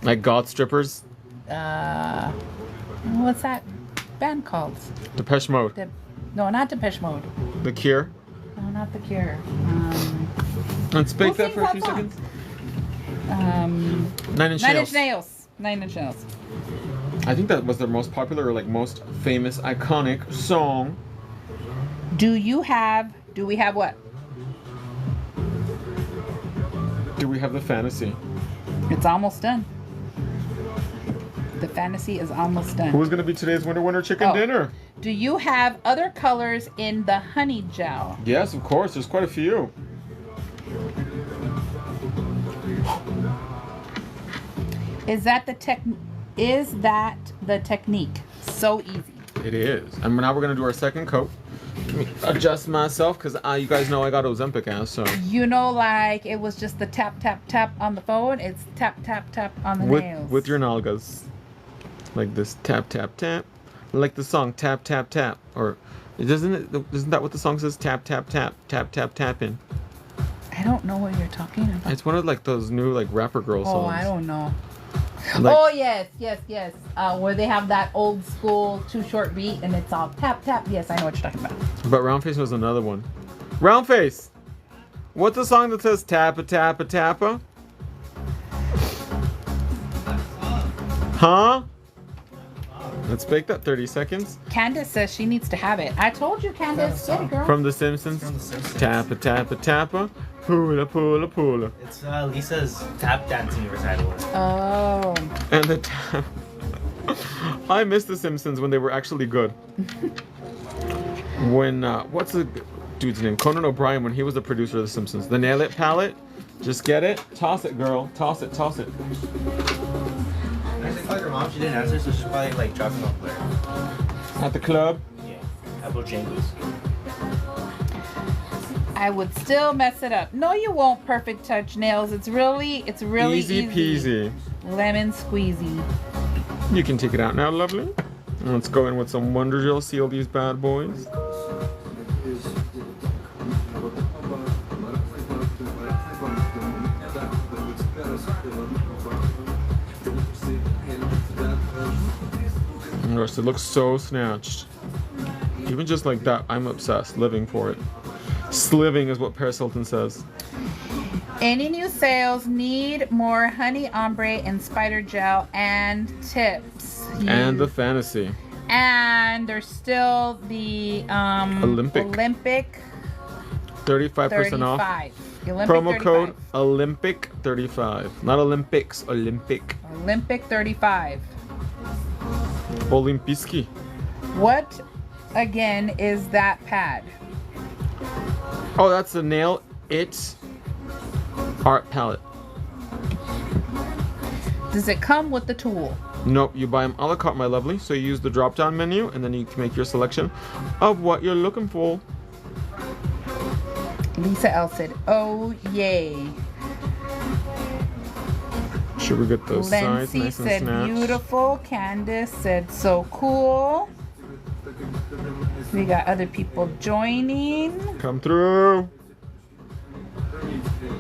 like goth strippers. What's that band called? Depeche Mode. No, not Depeche Mode. The Cure. No, not The Cure. Let's speak Who that for a few sings that seconds. Nine Inch Nails. Nine Inch Nails. I think that was their most popular or like most famous iconic song. Do we have what? Do we have the fantasy? It's almost done. The fantasy is almost done. Who's gonna be today's winner chicken Oh. dinner? Do you have other colors in the honey gel? Yes, of course. There's quite a few. Is that the technique? So easy. It is. And now we're gonna do our second coat. Let me adjust myself because you guys know I got Ozempic ass. So You know, like it was just the tap tap tap on the phone. It's tap tap tap on the nails. with your nalgas, like this tap tap tap, like the song tap tap tap. Or isn't that what the song says? Tap tap tap tap tap tapping. I don't know what you're talking about. It's one of like those new like rapper girl songs. Oh, I don't know. Like, Oh yes. Where they have that old school too short beat and it's all tap tap. Yes, I know what you're talking about. But Roundface was another one. Roundface, what's the song that says tappa tappa tappa? Huh? Let's bake that 30 seconds. Candace says she needs to have it. I told you, Candace. Get it, girl. From The Simpsons. From The Simpsons. Tappa tappa tappa. Pula pula pula. It's Lisa's tap dancing recital. Oh. And the tap. I miss The Simpsons when they were actually good. When what's the dude's name? Conan O'Brien, when he was the producer of The Simpsons. The Nail It palette. Just get it. Toss it, girl. Toss it. Toss it. I actually called your mom. She didn't answer, so she's probably like dropping off there. At the club. Yeah. Apple Chambers. I would still mess it up. No, you won't. Perfect touch nails. It's really Easy peasy. Lemon squeezy. You can take it out now, lovely. And let's go in with some Wonder Gel. Seal these bad boys. Gosh, it looks so snatched. Even just like that, I'm obsessed. Living for it. Sliving is what Paris Hilton says. Any new sales need more honey ombre and spider gel and tips. And the fantasy. And there's still the Olympic. 35% off. 35. Olympic Promo 35. code Olympic 35. Not Olympics, Olympic. Olympic 35. Olimpiski. What again is that pad? Oh, that's the Nail It art palette. Does it come with the tool? Nope, you buy them a la carte, my lovely. So you use the drop down menu and then you can make your selection of what you're looking for. Lisa L said, oh yay. Should we get those sides Lency nice and said snatched? beautiful. Candace said so cool. We got other people joining. Come through.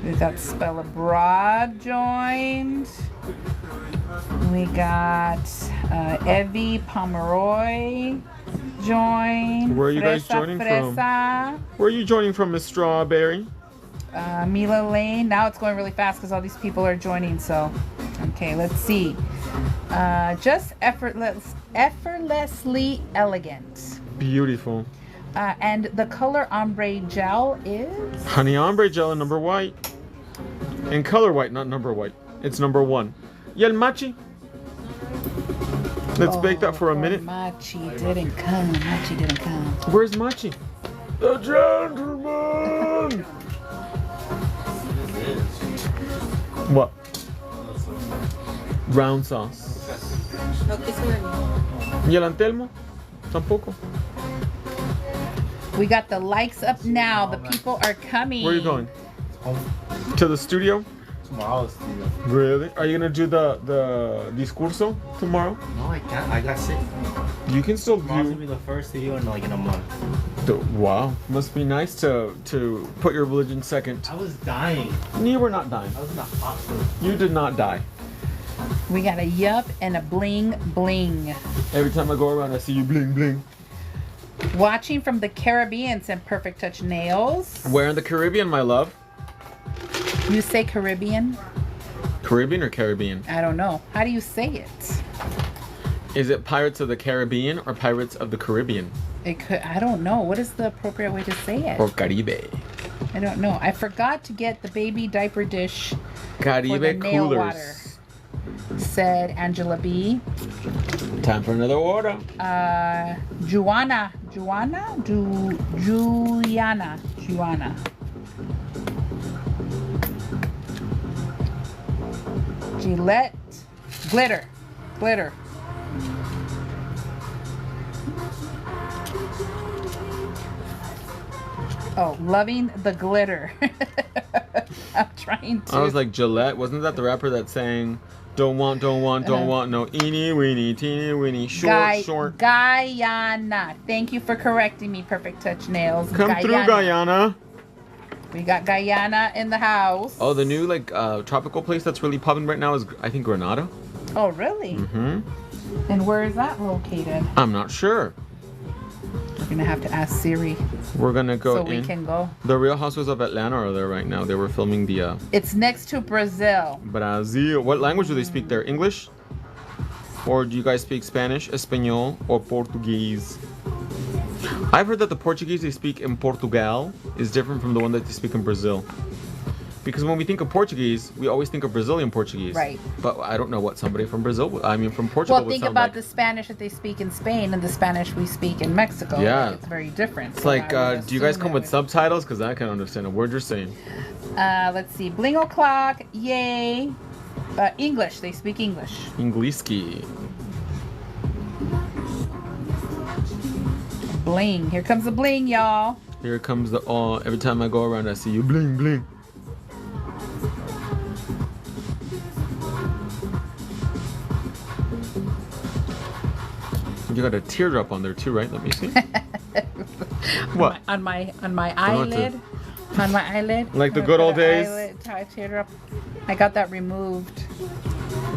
We got Spell Abroad joined. We got Evie Pomeroy joined. Where are you guys joining from? Where are you joining from, Miss Strawberry? Mila Lane. Now it's going really fast because all these people are joining. So, okay, let's see. Just effortlessly elegant. Beautiful. And the color ombre gel is Honey ombre gel in number white. In color white, not number white. It's number 1. Y el machi. Let's bake that for a minute. Machi didn't come. Machi didn't come. Where's Machi? The gentleman! What? Round sauce. ¿Y el Antelmo? Tampoco. We got the likes up now. The people are coming. Where are you going? Home. To the studio? Tomorrow's studio. Really? Are you gonna do the discurso tomorrow? No, I can't. I got sick. You can still Tomorrow's do. gonna be the first studio in like in a month. Wow, must be nice to put your religion second. I was dying. You were not dying. I was in a hospital. You did not die. We got a yup and a bling bling. Every time I go around, I see you bling bling. Watching from the Caribbean and Perfect Touch Nails. Where in the Caribbean, my love? You say Caribbean? Caribbean or Caribbean? I don't know. How do you say it? Is it Pirates of the Caribbean or Pirates of the Caribbean? It could. I don't know. What is the appropriate way to say it? Or Caribe. I don't know. I forgot to get the baby diaper dish for the Caribe nail water, coolers. said Angela B. Time for another order. Juana. Gillette. Glitter. Oh, loving the glitter. I'm trying to. I was like, Gillette. Wasn't that the rapper that sang, don't want no eeny weeny teeny weeny short. Guyana. Thank you for correcting me, Perfect Touch Nails. Come through, Guyana. We got Guyana in the house. Oh, the new tropical place that's really popping right now is, I think, Grenada. Oh, really? Mm-hmm. And where is that located? I'm not sure. We're gonna have to ask Siri We're gonna go so in. we can go. The Real Housewives of Atlanta are there right now. They were filming the It's next to Brazil. Brazil. What language do they speak there? English? Or do you guys speak Spanish, Espanol, or Portuguese? I've heard that the Portuguese they speak in Portugal is different from the one that they speak in Brazil. Because when we think of Portuguese, we always think of Brazilian Portuguese. Right. But I don't know what somebody from from Portugal Well, would think sound about like. the Spanish that they speak in Spain and the Spanish we speak in Mexico. Yeah. It's very different. It's So like, I would do you guys assume come that with subtitles? Because I can't understand a word you're saying. Let's see. Bling o'clock. Yay. English. They speak English. Ingliski. Bling. Here comes the bling, y'all. Here comes the every time I go around, I see you bling bling. You got a teardrop on there too, right? Let me see. What? On my don't know what eyelid. On my eyelid. Like the good old days? Eyelid, teardrop. I got that removed.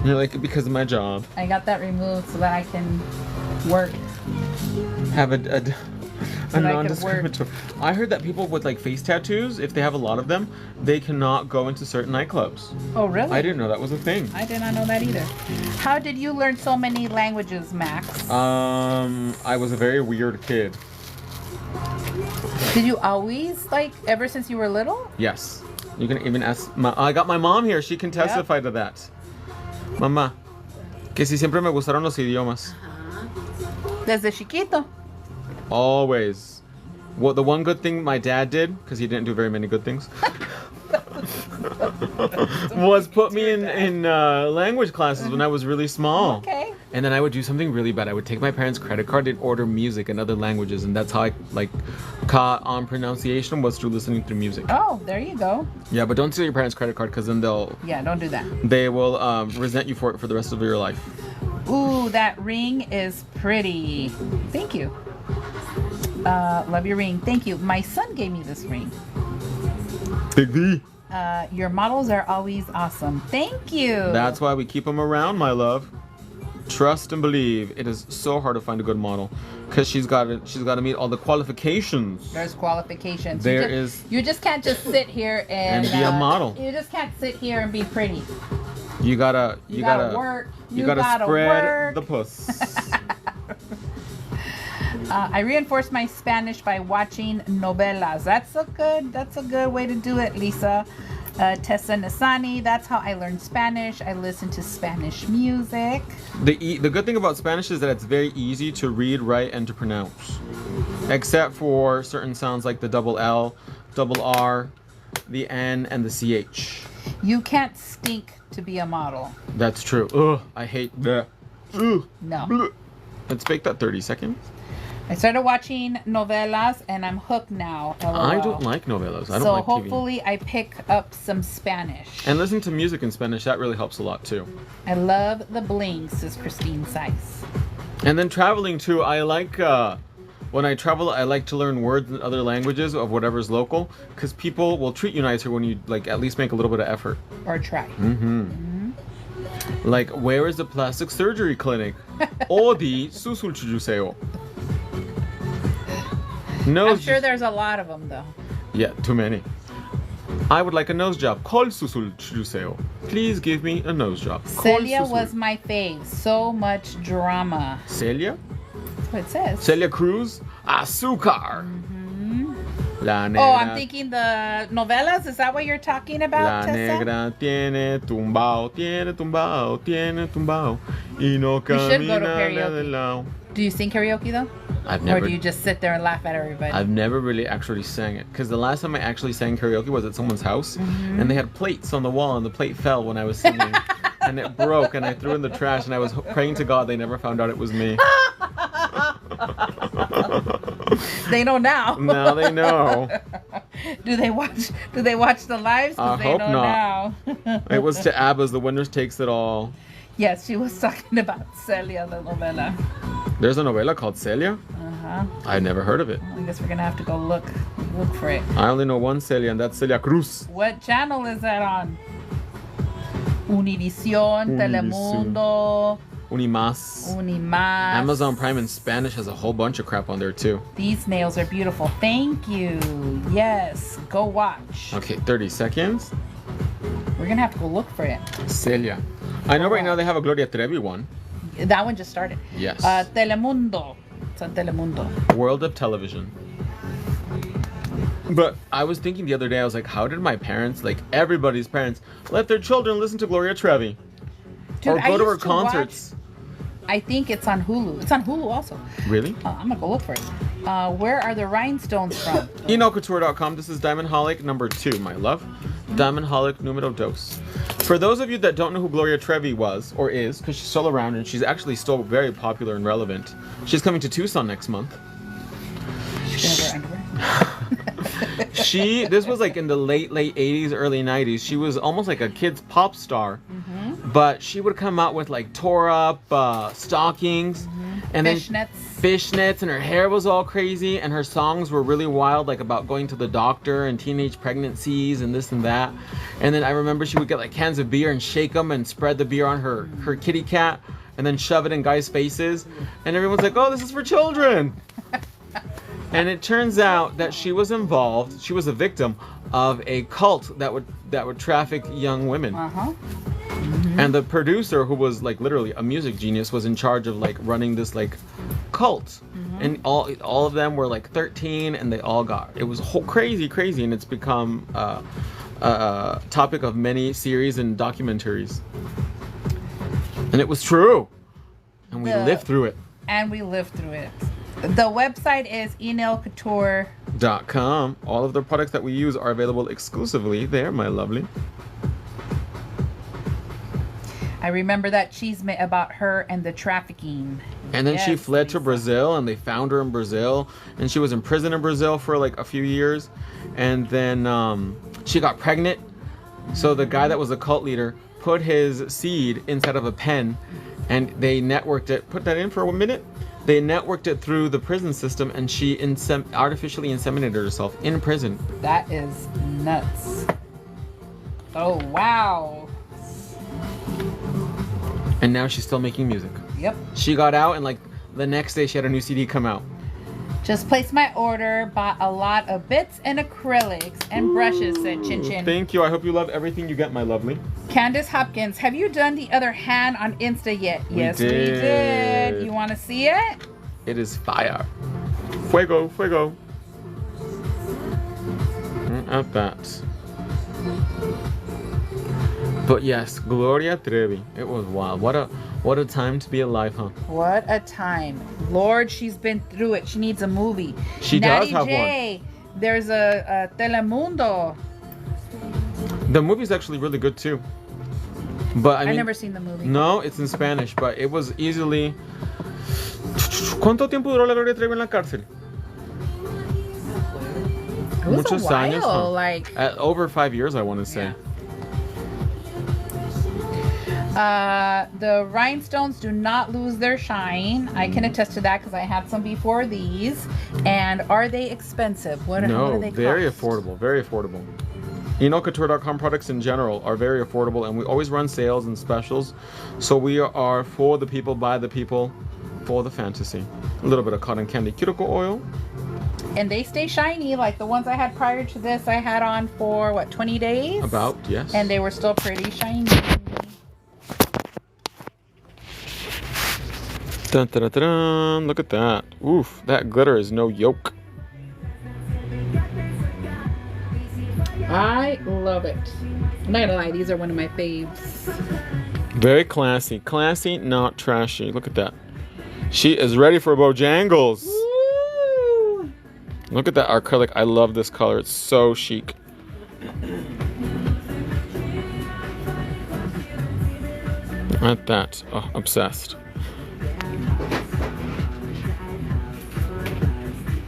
You're like, because of my job. I got that removed so that I can work. Have a that I can non-discriminatory. I heard that people with like face tattoos, if they have a lot of them, they cannot go into certain nightclubs. Oh, really? I didn't know that was a thing. I did not know that either. How did you learn so many languages, Max? I was a very weird kid. Did you always, ever since you were little? Yes. You can even ask. I got my mom here. She can testify to that. Mamá, que si siempre me gustaron los idiomas. Desde chiquito. Always. Well, the one good thing my dad did, because he didn't do very many good things, was put me in language classes when I was really small. Okay. And then I would do something really bad. I would take my parents' credit card and order music in other languages, and that's how I caught on pronunciation was through listening to music. Oh, there you go. Yeah, but don't steal your parents' credit card because then Yeah, don't do that. they will resent you for it for the rest of your life. Ooh, that ring is pretty. Thank you. Love your ring. Thank you. My son gave me this ring. Big V. Your models are always awesome. Thank you. That's why we keep them around, my love. Trust and believe. It is so hard to find a good model because she's got to meet all the qualifications. There's qualifications. You just can't just sit here and be a model. You just can't sit here and be pretty. You gotta work. You gotta spread work. the puss. I reinforce my Spanish by watching novelas. That's a good way to do it, Lisa. Tessa Nasani, that's how I learned Spanish. I listen to Spanish music. The good thing about Spanish is that it's very easy to read, write, and to pronounce. Except for certain sounds like the double L, double R, the N, and the CH. You can't stink to be a model. That's true. Ugh, I hate that. Ugh. No. Let's make that 30 seconds. I started watching novelas and I'm hooked now. LOL. I don't like novelas. I don't so like TV. hopefully I pick up some Spanish. And listen to music in Spanish. That really helps a lot too. I love the bling, says Christine Seiss. And then traveling too. I like when I travel, I like to learn words in other languages of whatever's local, because people will treat you nicer when you at least make a little bit of effort. Or try. Mm-hmm. Like, where is the plastic surgery clinic? 어디 수술 주세요? I'm sure there's a lot of them though. Yeah, too many. I would like a nose job. 콜 수술 주세요. Please give me a nose job. Celia was my fave. So much drama. Celia? That's what it says. Celia Cruz? Azúcar. La Oh, negra, I'm thinking the novelas. Is that what you're talking about, La Tessa? negra tiene tumbao, tiene tumbao. Y no should go to camina karaoke. de lado. Do you sing karaoke though? I've Or never. do you just sit there and laugh at everybody? I've never really actually sang it because the last time I actually sang karaoke was at someone's house, and they had plates on the wall, and the plate fell when I was singing, and it broke, and I threw it in the trash, and I was praying to God they never found out it was me. They know now. Now they know. Do they watch the lives? 'Cause I they hope know not. now. It was to ABBA's "The Winner Takes It All." Yes, she was talking about Celia, the novela. There's a novela called Celia. Uh-huh. I've never heard of it. I guess we're gonna have to go look for it. I only know one Celia, and that's Celia Cruz. What channel is that on? Univision, Telemundo, Unimas. Unimas. Amazon Prime in Spanish has a whole bunch of crap on there too. These nails are beautiful. Thank you. Yes, go watch. Okay, 30 seconds. We're gonna have to go look for it. Celia. I know right now they have a Gloria Trevi one. That one just started. Yes. Telemundo. It's on Telemundo. World of Television. But I was thinking the other day, I was like, how did my parents, like everybody's parents, let their children listen to Gloria Trevi? Dude, Or go to her used watch- concerts? I think it's on Hulu. It's on Hulu also. Really? I'm gonna go look for it. Where are the rhinestones from? EnoCouture.com. This is Diamond Holic number 2, my love. Diamond Holic numero dos. For those of you that don't know who Gloria Trevi was or is, because she's still around and she's actually still very popular and relevant, she's coming to Tucson next month. She's gonna wear underwear. This was like in the late 80s, early 90s. She was almost like a kid's pop star, but she would come out with like tore up stockings and fishnets, and her hair was all crazy, and her songs were really wild, like about going to the doctor and teenage pregnancies and this and that. And then I remember she would get like cans of beer and shake them and spread the beer on her kitty cat and then shove it in guys' faces, and everyone's like, oh, this is for children. And it turns out that she was involved. She was a victim of a cult that would traffic young women. And the producer, who was like literally a music genius, was in charge of like running this like cult. And all of them were like 13, and they all got it was crazy, and it's become a topic of many series and documentaries. And it was true, and we lived through it. And we lived through it. The website is EnailCouture.com. All of the products that we use are available exclusively there, my lovely. I remember that chisme about her and the trafficking. And then she Yes, fled to Lisa. Brazil, and they found her in Brazil, and she was in prison in Brazil for like a few years, and then she got pregnant. So the guy that was a cult leader put his seed inside of a pen, and they networked it. Put that in for a minute. They networked it through the prison system, and she artificially inseminated herself in prison. That is nuts. Oh, wow. And now she's still making music. Yep. She got out, and like the next day she had a new CD come out. Just placed my order, bought a lot of bits and acrylics and brushes, said Chin Chin. Thank you. I hope you love everything you get, my lovely. Candace Hopkins, have you done the other hand on Insta yet? Yes, we did. You want to see it? It is fire. Fuego, fuego. At that. But yes, Gloria Trevi. It was wild. What a time to be alive, huh? What a time. Lord, she's been through it. She needs a movie. She Natty does have J, there's a Telemundo. The movie's actually really good too. But I mean, I've never seen the movie. No, it's in Spanish, but it was easily. ¿Cuánto tiempo duró la Gloria Trevi en la cárcel? It was Muchos a while, años, huh? like Over 5 years, I want to say. the rhinestones do not lose their shine. I can attest to that because I had some before these. And are they expensive? What No, do they very cost? affordable, very affordable. EnailCouture.com products in general are very affordable, and we always run sales and specials. So we are for the people, by the people, for the fantasy. A little bit of cotton candy cuticle oil. And they stay shiny, like the ones I had prior to this. I had on for what, 20 days? About, yes. And they were still pretty shiny. Dun, dun, dun, dun, dun. Look at that. Oof, that glitter is no yoke. I love it. I'm not gonna lie, these are one of my faves. Very classy. Classy, not trashy. Look at that. She is ready for Bojangles. Woo! Look at that acrylic. I love this color. It's so chic. At that. Oh, obsessed.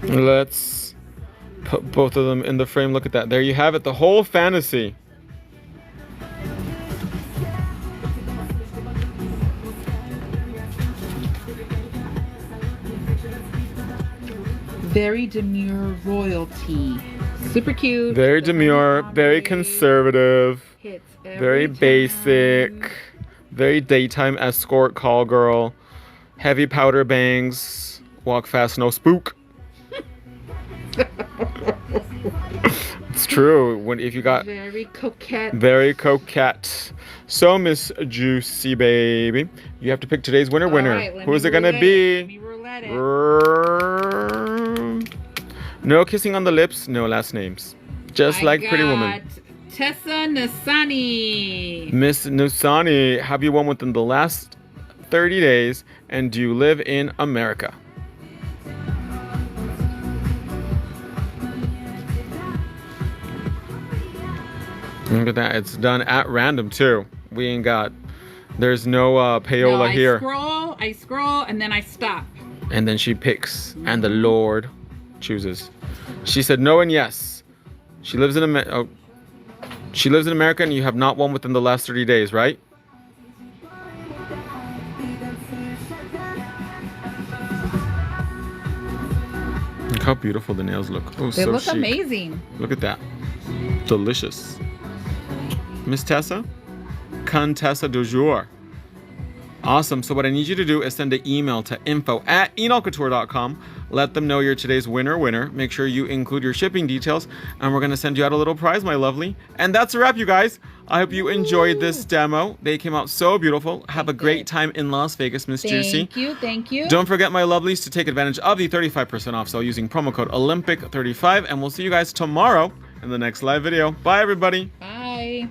Let's put both of them in the frame. Look at that. There you have it. The whole fantasy. Very demure royalty. Super cute. Very demure. Very conservative. Hits Very every basic. time. Very daytime escort call girl. Heavy powder bangs. Walk fast, no spook. It's true. If you got Very coquette. very coquette. So Miss Juicy Baby, you have to pick today's winner. All right, let Who is me it gonna roulette be? Let me roulette it. No kissing on the lips. No last names. Just like Pretty Woman. Tessa Nasani. Miss Nusani, have you won within the last 30 days? And do you live in America? Look at that. It's done at random too. We ain't got, there's no payola No, here. I scroll, and then I stop. And then she picks, and the Lord chooses. She said no and yes. She lives in America. She lives in America, and you have not won within the last 30 days, right? Look how beautiful the nails look. Oh, They so look chic. amazing. Look at that. Delicious. Miss Tessa? Contessa du jour. Awesome. So what I need you to do is send an email to info@enolcouture.com. Let them know you're today's winner. Make sure you include your shipping details, and we're going to send you out a little prize, my lovely. And that's a wrap, you guys. I hope you enjoyed this demo. They came out so beautiful. Have a great time in Las Vegas, Miss Juicy. Thank you. Don't forget, my lovelies, to take advantage of the 35% off sale using promo code Olympic35, and we'll see you guys tomorrow in the next live video. Bye, everybody. Bye.